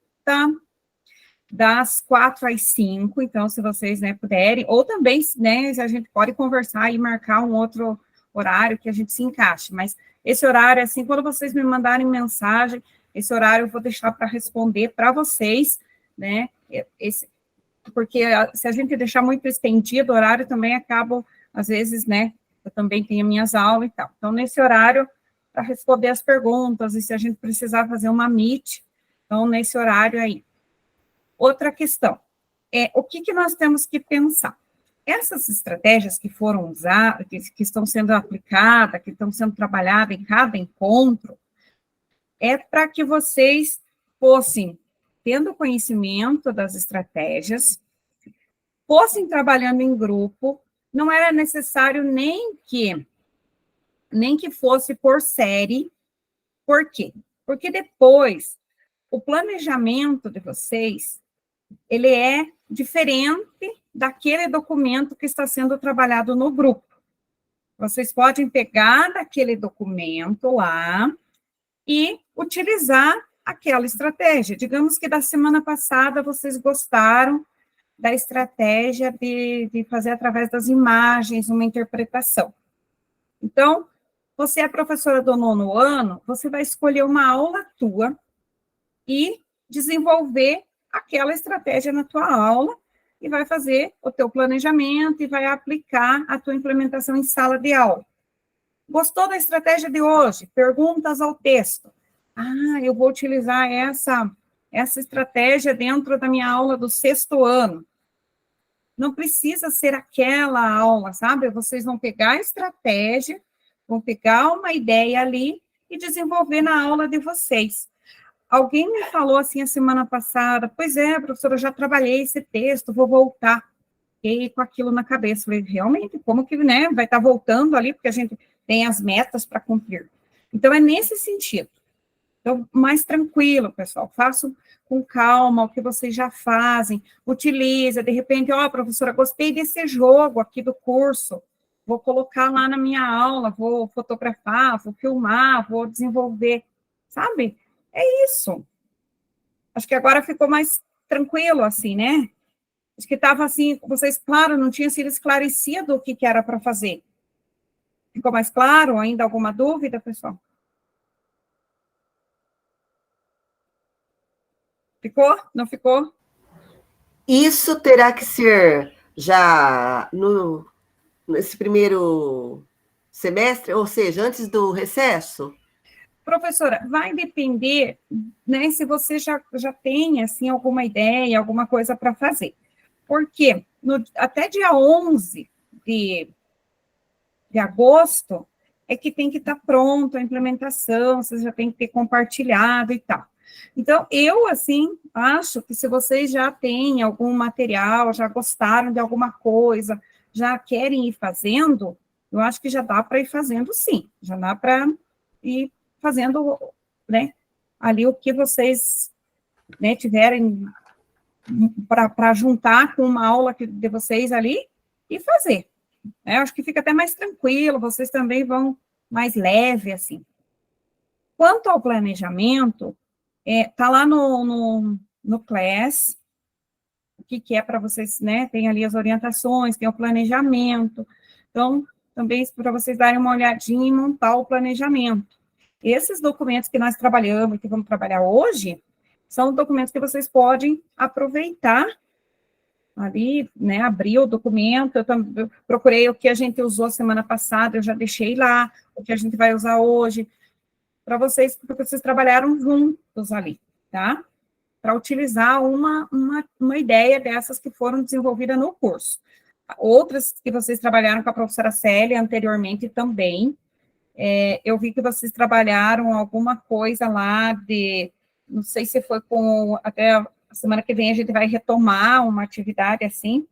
das 4 às 5, então, se vocês, né, puderem, ou também, né, a gente pode conversar e marcar um outro horário que a gente se encaixe, mas esse horário, assim, quando vocês me mandarem mensagem, esse horário eu vou deixar para responder para vocês, né, porque se a gente deixar muito estendido o horário, também acaba, às vezes, né, eu também tenho minhas aulas e tal, então, nesse horário, para responder as perguntas, e se a gente precisar fazer uma meet, então, nesse horário aí. Outra questão, o que nós temos que pensar? Essas estratégias que foram usadas, que estão sendo aplicadas, que estão sendo trabalhadas em cada encontro, é para que vocês fossem tendo conhecimento das estratégias, fossem trabalhando em grupo, não era necessário nem que fosse por série. Por quê? Porque depois, o planejamento de vocês, ele é diferente daquele documento que está sendo trabalhado no grupo. Vocês podem pegar daquele documento lá e utilizar aquela estratégia. Digamos que da semana passada vocês gostaram da estratégia de fazer através das imagens uma interpretação. Então, você é professora do 9º ano, você vai escolher uma aula tua e desenvolver aquela estratégia na tua aula e vai fazer o teu planejamento e vai aplicar a tua implementação em sala de aula. Gostou da estratégia de hoje? Perguntas ao texto. Eu vou utilizar essa estratégia dentro da minha aula do 6º ano. Não precisa ser aquela aula, sabe? Vocês vão pegar a estratégia, vão pegar uma ideia ali e desenvolver na aula de vocês. Alguém me falou assim a semana passada, pois é, professora, eu já trabalhei esse texto, vou voltar. Fiquei com aquilo na cabeça. Falei, realmente, como que, né, vai estar voltando ali, porque a gente tem as metas para cumprir. Então, é nesse sentido. Então, mais tranquilo, pessoal, façam com calma o que vocês já fazem, utiliza, de repente, professora, gostei desse jogo aqui do curso, vou colocar lá na minha aula, vou fotografar, vou filmar, vou desenvolver, sabe? É isso. Acho que agora ficou mais tranquilo, assim, né? Acho que estava assim, vocês, claro, não tinha sido esclarecido o que era para fazer. Ficou mais claro? Ainda alguma dúvida, pessoal? Ficou? Não ficou? Isso terá que ser já nesse primeiro semestre, ou seja, antes do recesso? Professora, vai depender, né, se você já tem, assim, alguma ideia, alguma coisa para fazer. Porque até dia 11 de agosto, é que tem que estar pronto a implementação, vocês já tem que ter compartilhado e tal. Então, eu, assim, acho que se vocês já têm algum material, já gostaram de alguma coisa, já querem ir fazendo, eu acho que já dá para ir fazendo, sim. Já dá para ir fazendo, né, ali o que vocês, né, tiverem para juntar com uma aula de vocês ali e fazer. Eu acho que fica até mais tranquilo, vocês também vão mais leve, assim. Quanto ao planejamento, tá lá no Class, o que é para vocês, né, tem ali as orientações, tem o planejamento, então, também para vocês darem uma olhadinha e montar o planejamento. Esses documentos que nós trabalhamos e que vamos trabalhar hoje, são documentos que vocês podem aproveitar ali, né, abrir o documento, eu procurei o que a gente usou semana passada, eu já deixei lá, o que a gente vai usar hoje, para vocês, porque vocês trabalharam juntos ali, tá? Para utilizar uma ideia dessas que foram desenvolvidas no curso. Outras que vocês trabalharam com a professora Célia anteriormente também, eu vi que vocês trabalharam alguma coisa lá não sei se foi até a semana que vem a gente vai retomar uma atividade assim,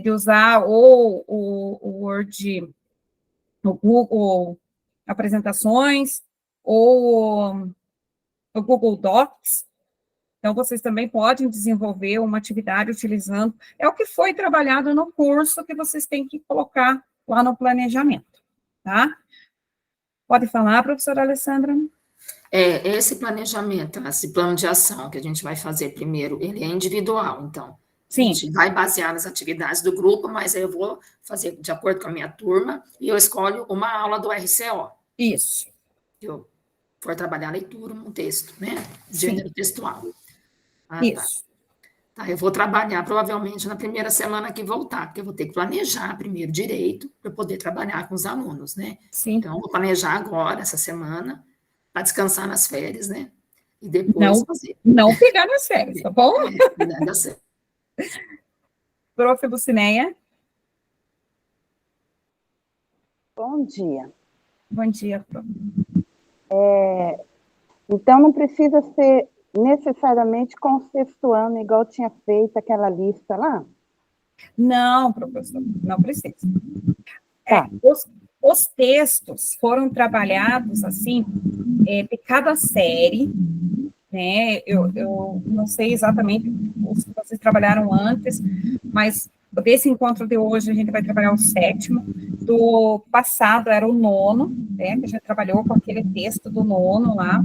de usar ou o Word, o Google Apresentações, ou o Google Docs. Então, vocês também podem desenvolver uma atividade utilizando, é o que foi trabalhado no curso que vocês têm que colocar lá no planejamento, tá? Pode falar, professora Alessandra? Esse planejamento, esse plano de ação que a gente vai fazer primeiro, ele é individual, então. Sim. A gente vai basear nas atividades do grupo, mas eu vou fazer de acordo com a minha turma e eu escolho uma aula do RCO. Isso. Eu for trabalhar a leitura, um texto, né? Gênero textual. Isso. Tá, eu vou trabalhar provavelmente na primeira semana que voltar, porque eu vou ter que planejar primeiro direito para poder trabalhar com os alunos, né? Sim. Então, vou planejar agora, essa semana, para descansar nas férias, né? E depois fazer. Não pegar nas férias, tá bom? Dá certo. Prof. Lucinéia. Bom dia. Bom dia, prof. Então, não precisa ser necessariamente com o sexto ano, igual tinha feito aquela lista lá? Não, professor, não precisa. Tá. Os textos foram trabalhados, assim, de cada série, né? Eu não sei exatamente os que vocês trabalharam antes, mas desse encontro de hoje a gente vai trabalhar o 7º, do passado era o 9º, né? Que a gente trabalhou com aquele texto do 9º lá.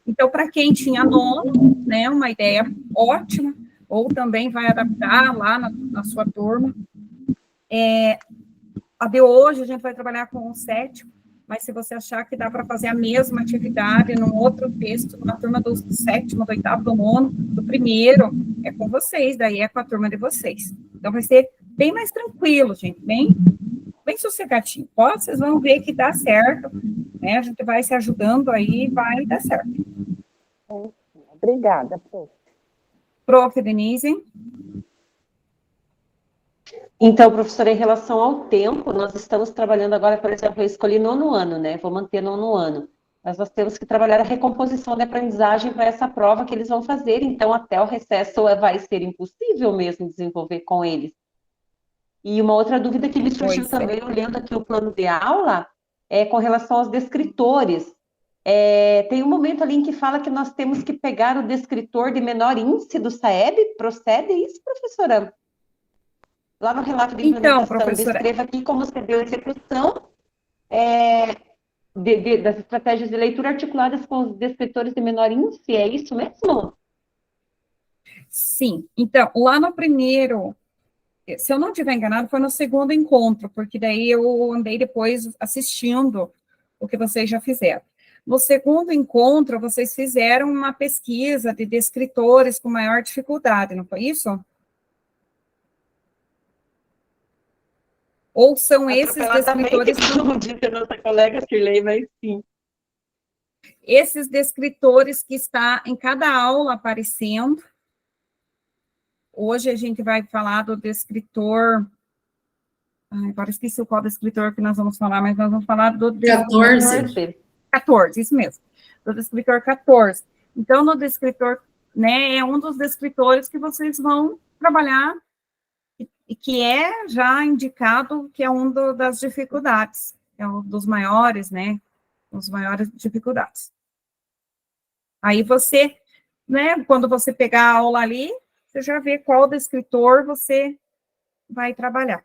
Então, para quem tinha 9º, né, uma ideia ótima, ou também vai adaptar lá na sua turma. A de hoje a gente vai trabalhar com o 7º, mas se você achar que dá para fazer a mesma atividade num outro texto, na turma do 7º, do 8º, do 9º, do 1º, é com vocês, daí é com a turma de vocês. Então, vai ser bem mais tranquilo, gente, bem sossegadinho. Vocês vão ver que dá certo, né? A gente vai se ajudando aí, vai dar certo. Obrigada, prof. Prof. Denise? Então, professora, em relação ao tempo, nós estamos trabalhando agora, por exemplo, eu escolhi 9º ano, né? Vou manter 9º ano. Mas nós temos que trabalhar a recomposição da aprendizagem para essa prova que eles vão fazer, então até o recesso vai ser impossível mesmo desenvolver com eles. E uma outra dúvida que me surgiu também, olhando aqui o plano de aula, é com relação aos descritores. Tem um momento ali em que fala que nós temos que pegar o descritor de menor índice do SAEB, procede isso, professora? Lá no relato de implementação, descreva aqui como se deu a execução das estratégias de leitura articuladas com os descritores de menor índice, é isso mesmo? Sim, então, lá no primeiro, se eu não estiver enganado, foi no 2º encontro, porque daí eu andei depois assistindo o que vocês já fizeram. No 2º encontro, vocês fizeram uma pesquisa de descritores com maior dificuldade, não foi isso? Ou são esses descritores... Como disse a nossa colega Shirley, mas sim. Esses descritores que está em cada aula aparecendo. Hoje a gente vai falar do descritor Agora esqueci qual descritor que nós vamos falar, mas nós vamos falar do 14. 14, isso mesmo. Do descritor 14. Então, no descritor, né, é um dos descritores que vocês vão trabalhar e que é já indicado que é das dificuldades, é um dos maiores, né, os maiores dificuldades. Aí você, né, quando você pegar a aula ali, você já vê qual descritor você vai trabalhar,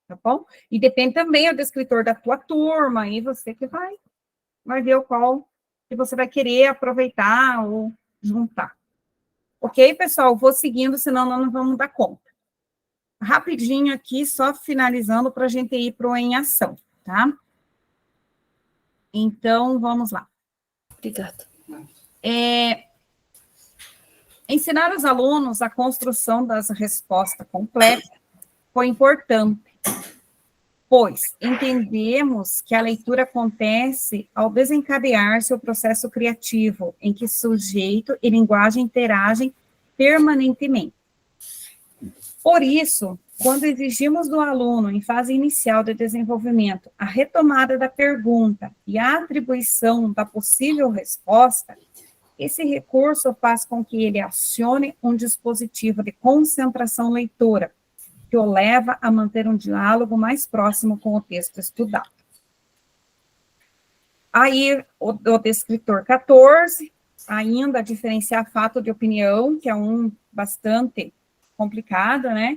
tá bom? E depende também do descritor da tua turma, aí você que vai ver o qual que você vai querer aproveitar ou juntar. Ok, pessoal? Vou seguindo, senão nós não vamos dar conta. Rapidinho aqui, só finalizando para a gente ir para o em ação, tá? Então, vamos lá. Obrigada. Ensinar os alunos a construção das respostas completas foi importante, pois entendemos que a leitura acontece ao desencadear-se o processo criativo, em que sujeito e linguagem interagem permanentemente. Por isso, quando exigimos do aluno, em fase inicial de desenvolvimento, a retomada da pergunta e a atribuição da possível resposta, esse recurso faz com que ele acione um dispositivo de concentração leitora, que o leva a manter um diálogo mais próximo com o texto estudado. Aí, o descritor 14, ainda diferenciar fato de opinião, que é um bastante complicado, né?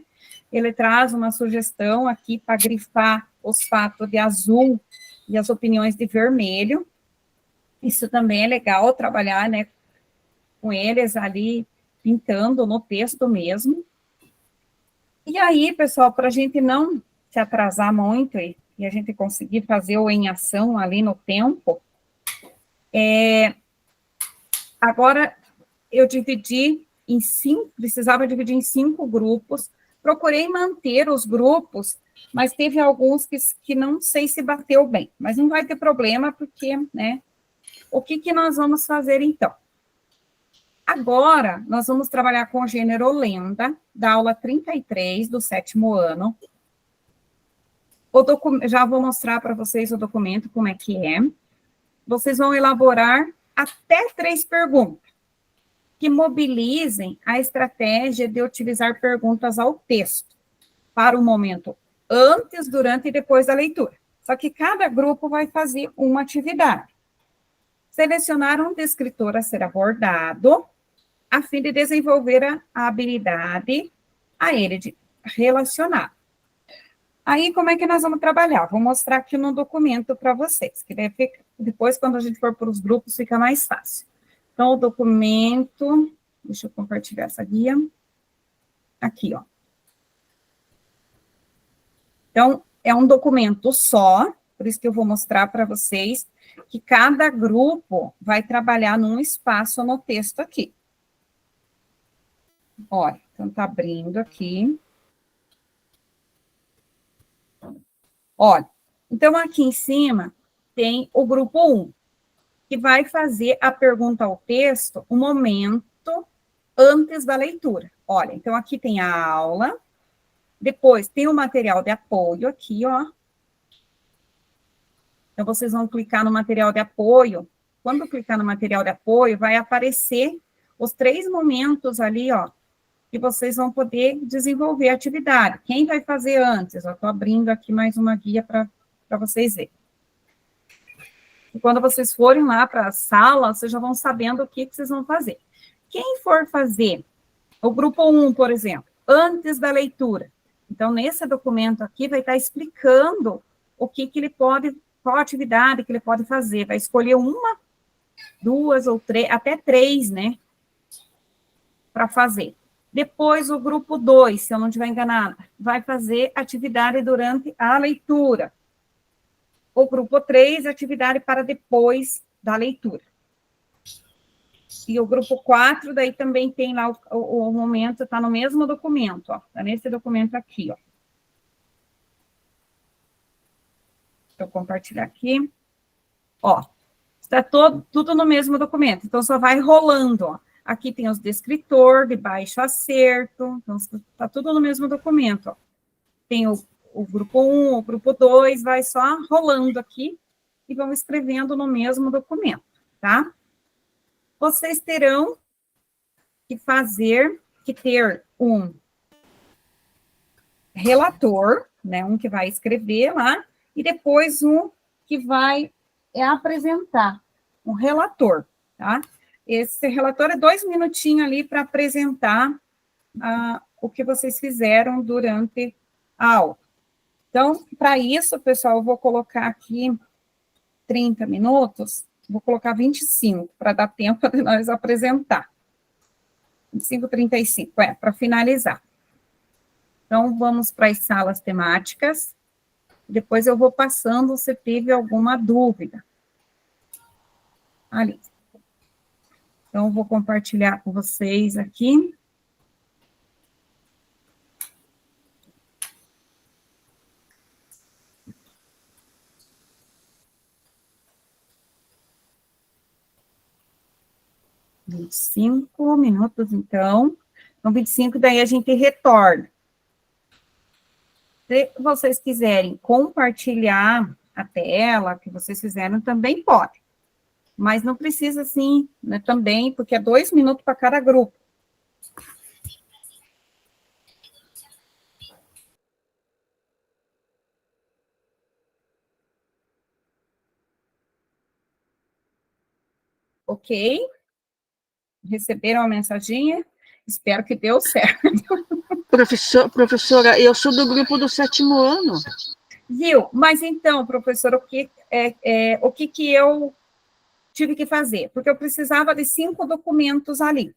Ele traz uma sugestão aqui para grifar os fatos de azul e as opiniões de vermelho. Isso também é legal trabalhar, né, com eles ali, pintando no texto mesmo. E aí, pessoal, para a gente não se atrasar muito e a gente conseguir fazer o em ação ali no tempo, agora eu precisava dividir em 5 grupos, procurei manter os grupos, mas teve alguns que não sei se bateu bem, mas não vai ter problema, porque, né, o que nós vamos fazer, então? Agora, nós vamos trabalhar com o gênero lenda, da aula 33, do 7º ano. Já vou mostrar para vocês o documento, como é que é. Vocês vão elaborar até 3 perguntas, que mobilizem a estratégia de utilizar perguntas ao texto, para o momento antes, durante e depois da leitura. Só que cada grupo vai fazer uma atividade. Selecionar um descritor a ser abordado, a fim de desenvolver a habilidade a ele de relacionar. Aí, como é que nós vamos trabalhar? Vou mostrar aqui no documento para vocês, que depois, quando a gente for para os grupos, fica mais fácil. Então, o documento, deixa eu compartilhar essa guia. Aqui, ó. Então, é um documento só, por isso que eu vou mostrar para vocês que cada grupo vai trabalhar num espaço no texto aqui. Olha, então tá abrindo aqui. Olha, então aqui em cima tem o grupo 1, que vai fazer a pergunta ao texto um momento antes da leitura. Olha, então aqui tem a aula, depois tem o material de apoio aqui, ó. Então, vocês vão clicar no material de apoio. Quando clicar no material de apoio, vai aparecer os 3 momentos ali, ó, que vocês vão poder desenvolver a atividade. Quem vai fazer antes? Eu estou abrindo aqui mais uma guia para vocês verem. E quando vocês forem lá para a sala, vocês já vão sabendo o que vocês vão fazer. Quem for fazer o grupo 1, por exemplo, antes da leitura, então, nesse documento aqui, vai estar explicando o que ele pode, qual atividade que ele pode fazer. Vai escolher 1, 2 ou 3, até 3, né, para fazer. Depois, o grupo 2, se eu não estiver enganada, vai fazer atividade durante a leitura. O grupo 3, atividade para depois da leitura. E o grupo 4, daí também tem lá o momento, está no mesmo documento, ó. Está nesse documento aqui, ó. Deixa eu compartilhar aqui. Ó, está tudo no mesmo documento, então só vai rolando, ó. Aqui tem os descritor de baixo acerto, então está tudo no mesmo documento, ó. Tem o grupo 1, o grupo 2, vai só rolando aqui e vão escrevendo no mesmo documento, tá? Vocês terão que ter um relator, né, um que vai escrever lá, e depois um que vai apresentar, um relator, tá? Esse relator é 2 minutinhos ali para apresentar o que vocês fizeram durante a aula. Então, para isso, pessoal, eu vou colocar aqui 30 minutos, vou colocar 25, para dar tempo de nós apresentar. 25, 35, para finalizar. Então, vamos para as salas temáticas. Depois eu vou passando se teve alguma dúvida. Ali. Então, vou compartilhar com vocês aqui. $25 minutos, então. Então, 25, daí a gente retorna. Se vocês quiserem compartilhar a tela que vocês fizeram, também pode. Mas não precisa, assim, né, também, porque é 2 minutos para cada grupo. Ok? Receberam a mensaginha? Espero que deu certo. Professora, eu sou do grupo do 7º ano. Viu? Mas então, professora, o que eu tive que fazer? Porque eu precisava de 5 documentos ali.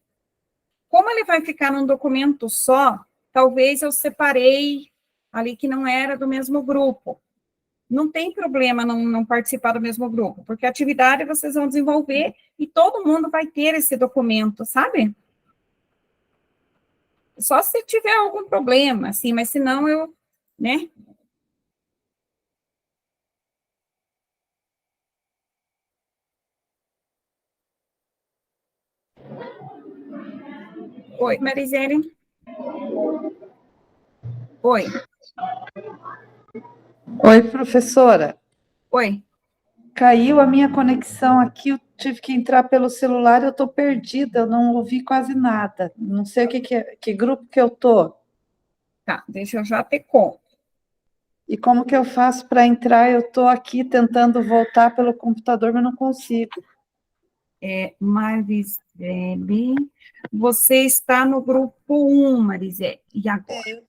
Como ele vai ficar num documento só, talvez eu separei ali que não era do mesmo grupo. Não tem problema não participar do mesmo grupo, porque a atividade vocês vão desenvolver e todo mundo vai ter esse documento, sabe? Só se tiver algum problema, assim, mas senão eu, né? Oi, Marisele. Oi. Oi, professora. Oi. Caiu a minha conexão aqui, eu tive que entrar pelo celular, eu estou perdida, eu não ouvi quase nada. Não sei o que grupo que eu tô. Tá, deixa eu já ter conta. E como que eu faço para entrar? Eu estou aqui tentando voltar pelo computador, mas não consigo. Marisele, você está no grupo 1, Marisele, e agora?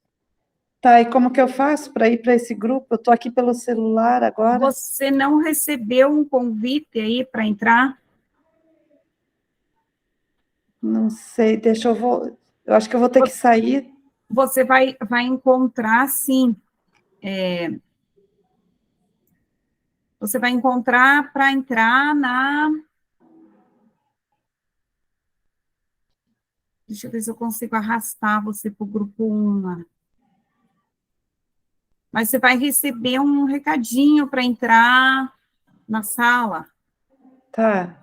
Tá, e como que eu faço para ir para esse grupo? Eu estou aqui pelo celular agora. Você não recebeu um convite aí para entrar? Não sei, deixa eu eu acho que eu vou ter que sair. Você vai encontrar, sim. Você vai encontrar para entrar na... Deixa eu ver se eu consigo arrastar você para o grupo 1 lá. Mas você vai receber um recadinho para entrar na sala. Tá.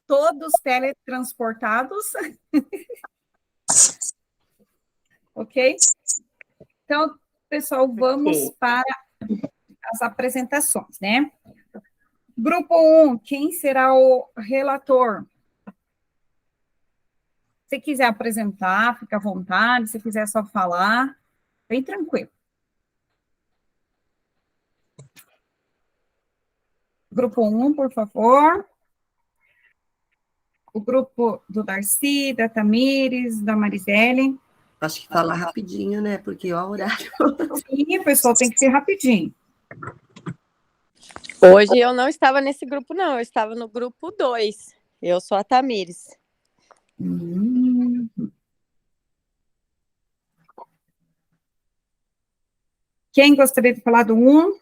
todos teletransportados. Ok? Então, pessoal, vamos para as apresentações, né? Grupo 1, quem será o relator? Se quiser apresentar, fica à vontade. Se quiser só falar, bem tranquilo. Grupo 1, por favor. O grupo do Darcy, da Tamires, da Marisele. Acho que falar rapidinho, né? Porque ó, o horário. Sim, pessoal, tem que ser rapidinho. Hoje eu não estava nesse grupo, não. Eu estava no grupo 2. Eu sou a Tamires. Quem gostaria de falar do 1?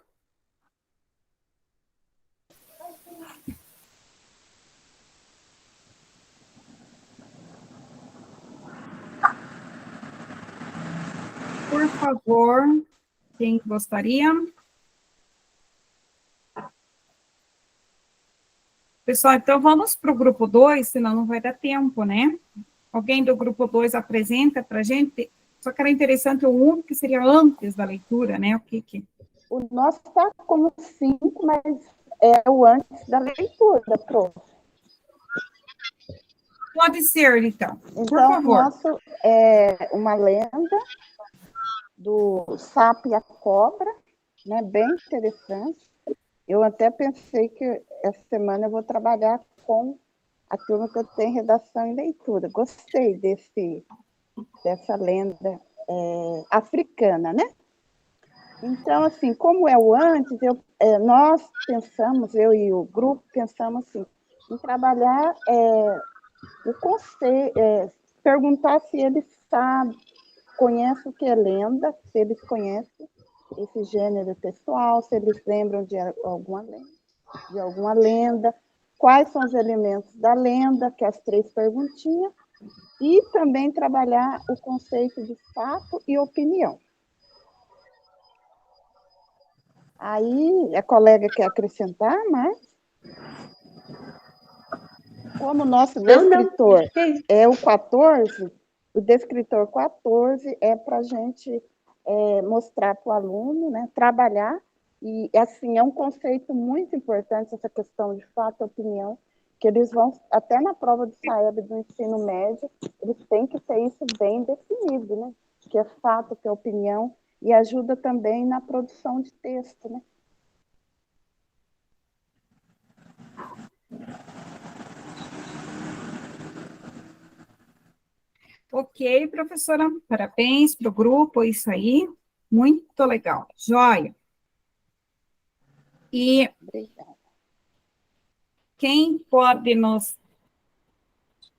Por favor, quem gostaria? Pessoal, então vamos para o grupo 2, senão não vai dar tempo, né? Alguém do grupo 2 apresenta para a gente? Só que era interessante o 1, que seria antes da leitura, né? O nosso está como 5, mas é o antes da leitura, prof. Pode ser, então. Por Então, favor. o nosso é uma lenda do sapo e a cobra, né? Bem interessante. Eu até pensei que essa semana eu vou trabalhar com a turma que eu tenho em redação e leitura. Gostei dessa lenda africana, né? Então, assim, como é o antes, nós pensamos, eu e o grupo, pensamos assim, em trabalhar o conceito, perguntar se eles sabem, conhecem o que é lenda, se eles conhecem esse gênero textual, se eles lembram de alguma lenda, quais são os elementos da lenda, que é as 3 perguntinhas, e também trabalhar o conceito de fato e opinião. Aí, a colega quer acrescentar mais? Como o nosso descritor é o 14, o descritor 14 é para a gente mostrar para o aluno, né, trabalhar, e assim, é um conceito muito importante essa questão de fato e opinião, que eles vão, até na prova do SAEB do ensino médio, eles têm que ter isso bem definido, né, que é fato, que é opinião, e ajuda também na produção de texto, né. Ok, professora, parabéns para o grupo, isso aí, muito legal, joia. E quem pode nos...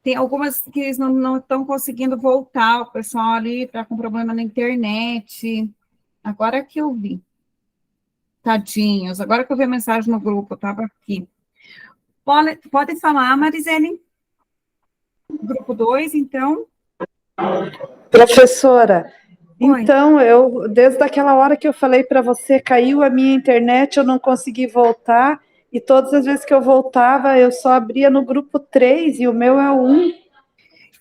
Tem algumas que eles não estão conseguindo voltar, o pessoal ali está com problema na internet, agora que eu vi. Tadinhos, agora que eu vi a mensagem no grupo, eu estava aqui. Pode falar, Marisele? Grupo 2, então... Professora, então, desde aquela hora que eu falei para você, caiu a minha internet, eu não consegui voltar, e todas as vezes que eu voltava, eu só abria no grupo 3, e o meu é o 1.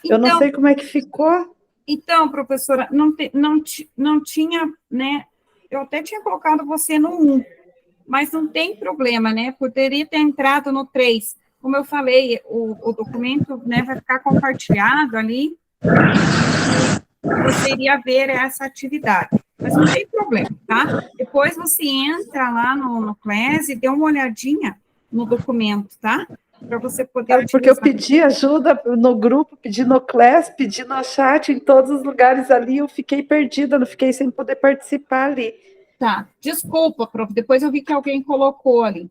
Eu não sei como é que ficou. Então, professora, não tinha, né, eu até tinha colocado você no 1, mas não tem problema, né, poderia ter entrado no 3. Como eu falei, o documento, né, vai ficar compartilhado ali, você iria ver essa atividade, mas não tem problema, tá? Depois você entra lá no Class e dê uma olhadinha no documento, tá? Para você poder utilizar. Porque eu pedi ajuda no grupo, pedi no Class, pedi no chat, em todos os lugares ali, eu fiquei perdida, não fiquei sem poder participar ali. Tá, desculpa, prof, depois eu vi que alguém colocou ali.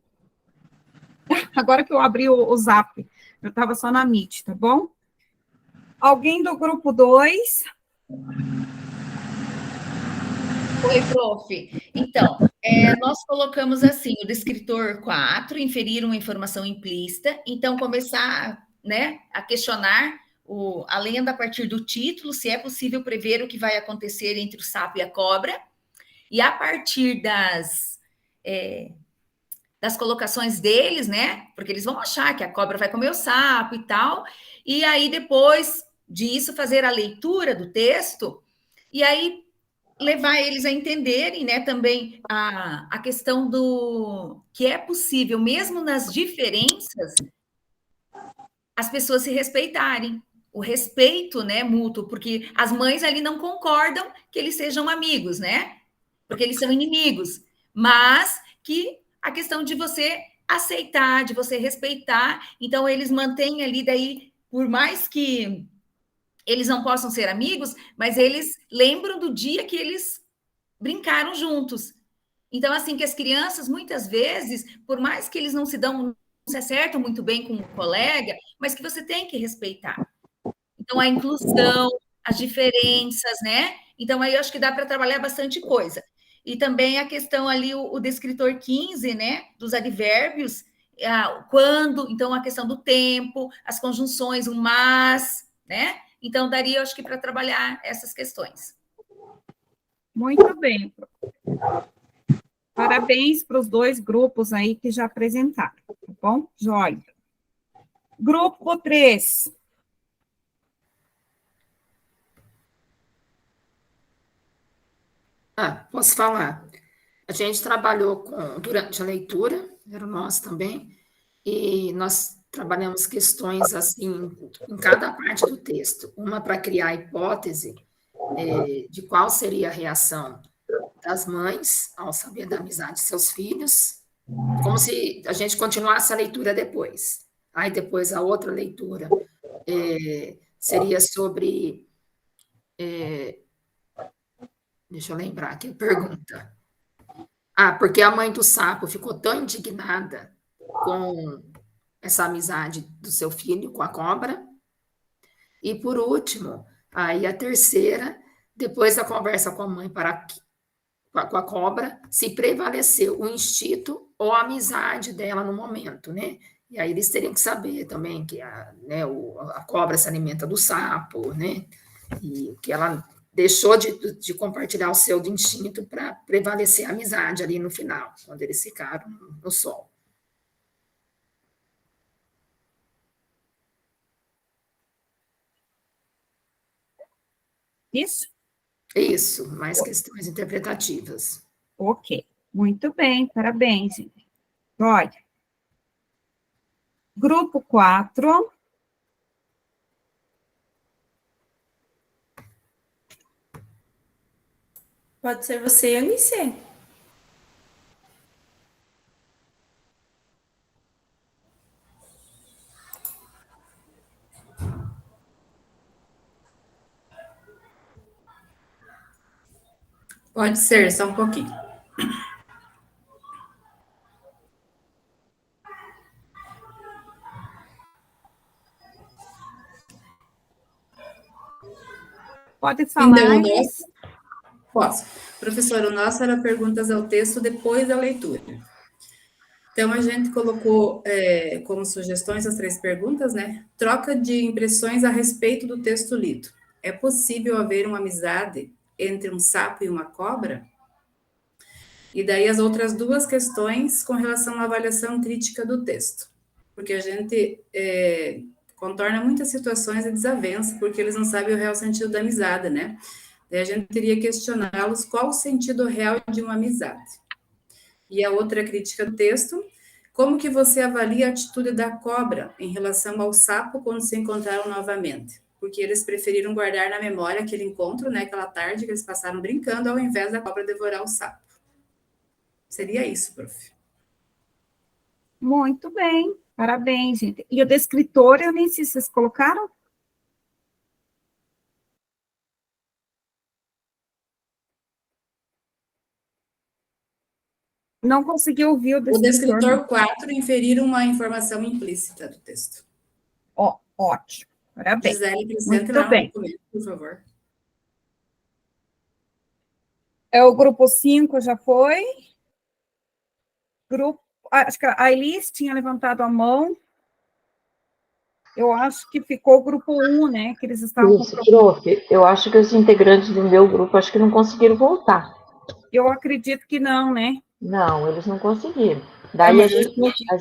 Agora que eu abri o Zap, eu estava só na Meet, tá bom? Alguém do grupo 2? Oi, prof. Então, nós colocamos assim, o descritor 4, inferir uma informação implícita, então começar, né, a questionar a lenda a partir do título, se é possível prever o que vai acontecer entre o sapo e a cobra, e a partir das das colocações deles, né? Porque eles vão achar que a cobra vai comer o sapo e tal. E aí, depois disso, fazer a leitura do texto, e aí levar eles a entenderem, né, também a questão do que é possível, mesmo nas diferenças, as pessoas se respeitarem. O respeito, né, mútuo, porque as mães ali não concordam que eles sejam amigos, né? Porque eles são inimigos. Mas que a questão de você aceitar, de você respeitar, então eles mantêm ali daí, por mais que eles não possam ser amigos, mas eles lembram do dia que eles brincaram juntos. Então, assim, que as crianças, muitas vezes, por mais que eles não se acertam muito bem com o colega, mas que você tem que respeitar. Então, a inclusão, as diferenças, né? Então, aí eu acho que dá para trabalhar bastante coisa. E também a questão ali, o descritor 15, né? Dos advérbios, quando, então a questão do tempo, as conjunções, o mas, né? Então, daria, eu acho que, para trabalhar essas questões. Muito bem. Parabéns para os 2 grupos aí que já apresentaram, tá bom? Joia. Grupo 3. Posso falar? A gente trabalhou durante a leitura, era nós também, e nós trabalhamos questões assim, em cada parte do texto. Uma para criar a hipótese de qual seria a reação das mães ao saber da amizade de seus filhos, como se a gente continuasse a leitura depois. Aí depois a outra leitura seria sobre... deixa eu lembrar aqui a pergunta. Porque a mãe do sapo ficou tão indignada com essa amizade do seu filho com a cobra. E, por último, aí a terceira, depois da conversa com a mãe com a cobra, se prevaleceu o instinto ou a amizade dela no momento, né? E aí eles teriam que saber também que a cobra se alimenta do sapo, né? E que ela deixou de compartilhar o seu instinto para prevalecer a amizade ali no final, quando eles ficaram no sol. Isso? Isso, mais questões interpretativas. Ok, muito bem, parabéns, gente. Olha. Grupo 4. Pode ser você, Eunice. Pode ser, só um pouquinho. Pode falar. Então, posso. Professora, o nosso era perguntas ao texto depois da leitura. Então, a gente colocou como sugestões as 3 perguntas, né? Troca de impressões a respeito do texto lido. É possível haver uma amizade entre um sapo e uma cobra? E daí as outras 2 questões com relação à avaliação crítica do texto. Porque a gente contorna muitas situações de desavença, porque eles não sabem o real sentido da amizade, né? Daí a gente teria que questioná-los qual o sentido real de uma amizade. E a outra crítica do texto, como que você avalia a atitude da cobra em relação ao sapo quando se encontraram novamente? Porque eles preferiram guardar na memória aquele encontro, né, aquela tarde que eles passaram brincando, ao invés da cobra devorar o sapo. Seria isso, prof. Muito bem, parabéns, gente. E o descritor, eu nem sei se vocês colocaram? Não consegui ouvir o descritor. O descritor 4, inferir uma informação implícita do texto. Ótimo, parabéns. Gisele, acrescenta lá no documento, por favor. O grupo 5 já foi. Acho que a Elis tinha levantado a mão. Eu acho que ficou o grupo 1, né? Que eles estavam... Isso, prof, eu acho que os integrantes do meu grupo, acho que não conseguiram voltar. Eu acredito que não, né? Não, eles não conseguiram. Daí a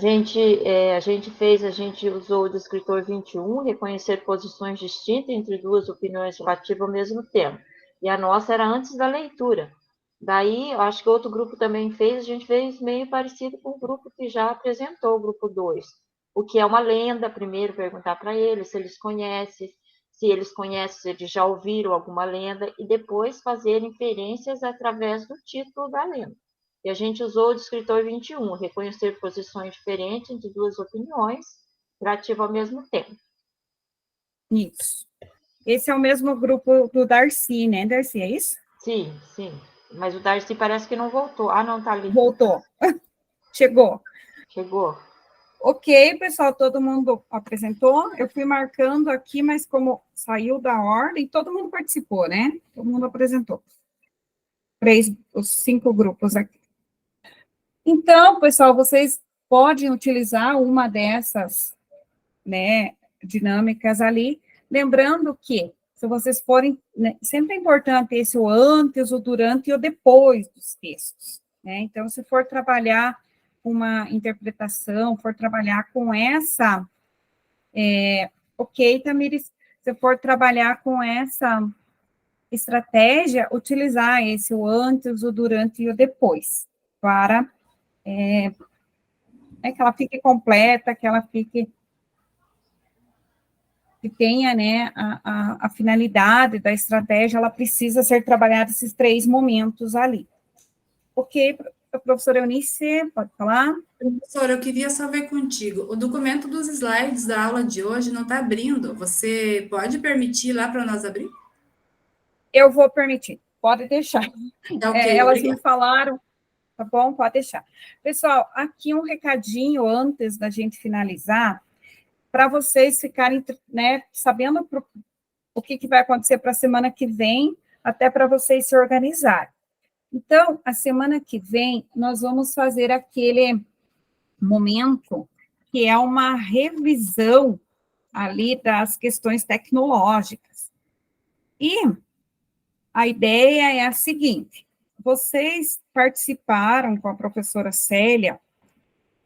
gente usou o descritor 21, reconhecer posições distintas entre duas opiniões relativas ao mesmo tema. E a nossa era antes da leitura. Daí, eu acho que outro grupo também fez, a gente fez meio parecido com o grupo que já apresentou, o grupo 2. O que é uma lenda, primeiro perguntar para eles se eles conhecem, se eles já ouviram alguma lenda, e depois fazer inferências através do título da lenda. E a gente usou o descritor 21, reconhecer posições diferentes entre duas opiniões, relativa ao mesmo tempo. Isso. Esse é o mesmo grupo do Darcy, né, Darcy? É isso? Sim, sim. Mas o Darcy parece que não voltou. Ah, não, tá ali. Voltou. Chegou. Chegou. Ok, pessoal, todo mundo apresentou. Eu fui marcando aqui, mas como saiu da ordem, todo mundo participou, né? Todo mundo apresentou. Os 5 grupos aqui. Então, pessoal, vocês podem utilizar uma dessas, né, dinâmicas ali, lembrando que, se vocês forem, né, sempre é importante esse o antes, o durante e o depois dos textos, né? Então, se for trabalhar uma interpretação, for trabalhar com essa, ok, Tamires, se for trabalhar com essa estratégia, utilizar esse o antes, o durante e o depois, para que ela fique completa, que ela fique, que tenha, né, a finalidade da estratégia, ela precisa ser trabalhada esses 3 momentos ali. Ok, professora Eunice, pode falar? Professora, eu queria só ver contigo. O documento dos slides da aula de hoje não está abrindo. Você pode permitir lá para nós abrir? Eu vou permitir, pode deixar. Tá ok, elas obrigada. me falaram, tá bom? Pode deixar. Pessoal, aqui um recadinho antes da gente finalizar, para vocês ficarem, né, sabendo o que vai acontecer para a semana que vem, até para vocês se organizarem. Então, a semana que vem, nós vamos fazer aquele momento que é uma revisão ali das questões tecnológicas. E a ideia é a seguinte: vocês participaram com a professora Célia.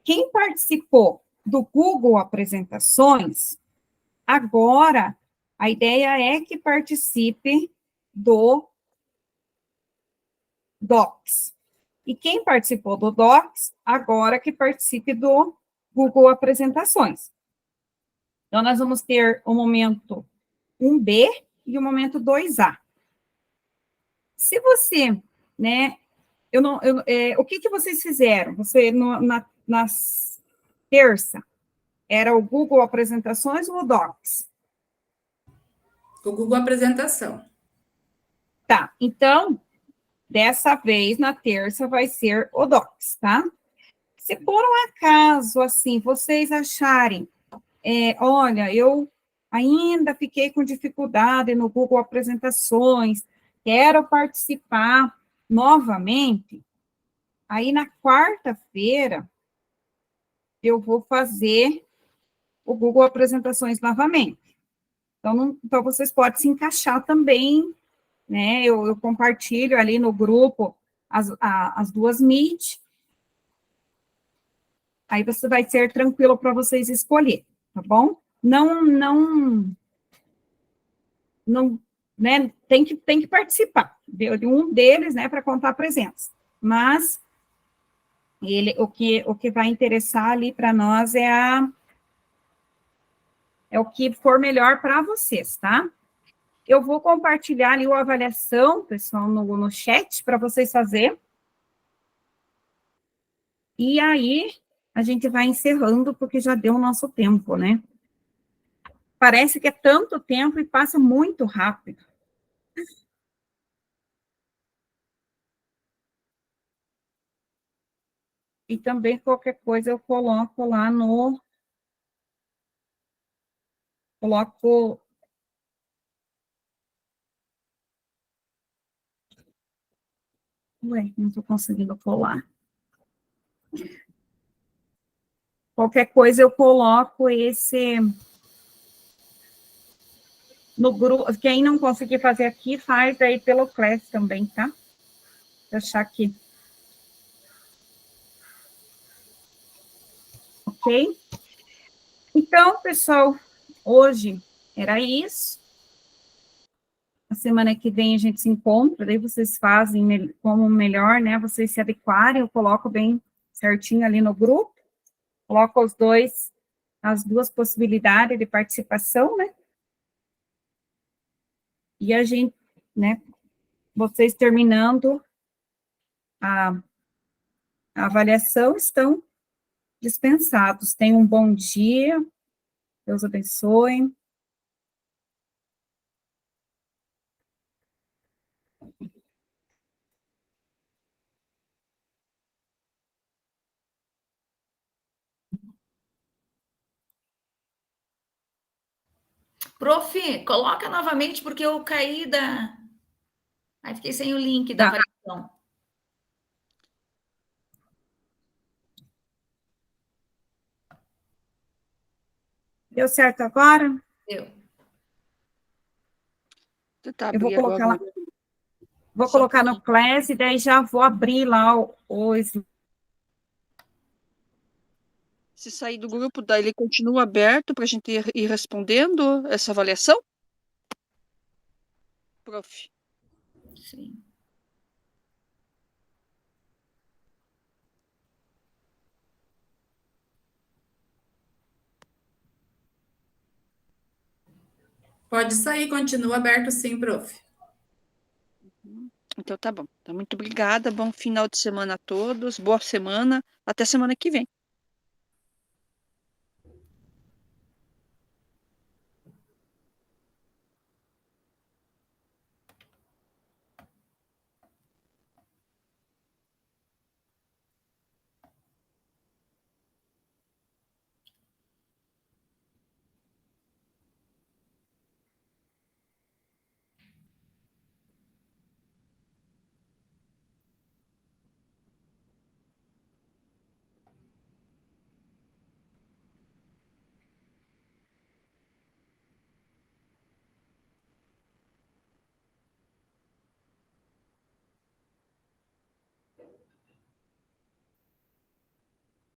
Quem participou do Google Apresentações, agora a ideia é que participe do Docs. E quem participou do Docs, agora que participe do Google Apresentações. Então, nós vamos ter o momento 1B e o momento 2A. Se você, né, o que vocês fizeram? Você, na terça, era o Google Apresentações ou o Docs? O Google Apresentação. Tá, então, dessa vez, na terça, vai ser o Docs, tá? Se por um acaso, assim, vocês acharem, olha, eu ainda fiquei com dificuldade no Google Apresentações, quero participar novamente, aí na quarta-feira, eu vou fazer o Google Apresentações novamente. Então vocês podem se encaixar também, né? Eu compartilho ali no grupo as 2 Meet. Aí você vai ser tranquilo para vocês escolher, tá bom? Não, né? Tem que participar de um deles, né? Para contar a presença. Mas o que vai interessar ali para nós é o que for melhor para vocês, tá? Eu vou compartilhar ali a avaliação, pessoal, no chat, para vocês fazerem. E aí, a gente vai encerrando, porque já deu o nosso tempo, né? Parece que é tanto tempo e passa muito rápido. E também, qualquer coisa, eu coloco lá no... Coloco... Ué, não estou conseguindo colar. Qualquer coisa, eu coloco esse... No grupo, quem não conseguir fazer aqui, faz aí pelo Class também, tá? Vou deixar aqui. Ok? Então, pessoal, hoje era isso. A semana que vem a gente se encontra, daí vocês fazem como melhor, né? Vocês se adequarem, eu coloco bem certinho ali no grupo, coloco as duas possibilidades de participação, né? E a gente, né? Vocês terminando a avaliação estão dispensados. Tenham um bom dia, Deus abençoe. Prof, coloca novamente, porque eu caí da... Aí fiquei sem o link da avaliação. Deu certo agora? Deu. Eu vou colocar lá. Vou colocar no Class e daí já vou abrir lá o Se sair do grupo, daí ele continua aberto para a gente ir respondendo essa avaliação? Prof. Sim. Pode sair, continua aberto sim, prof. Então tá bom. Então, muito obrigada, bom final de semana a todos, boa semana, até semana que vem.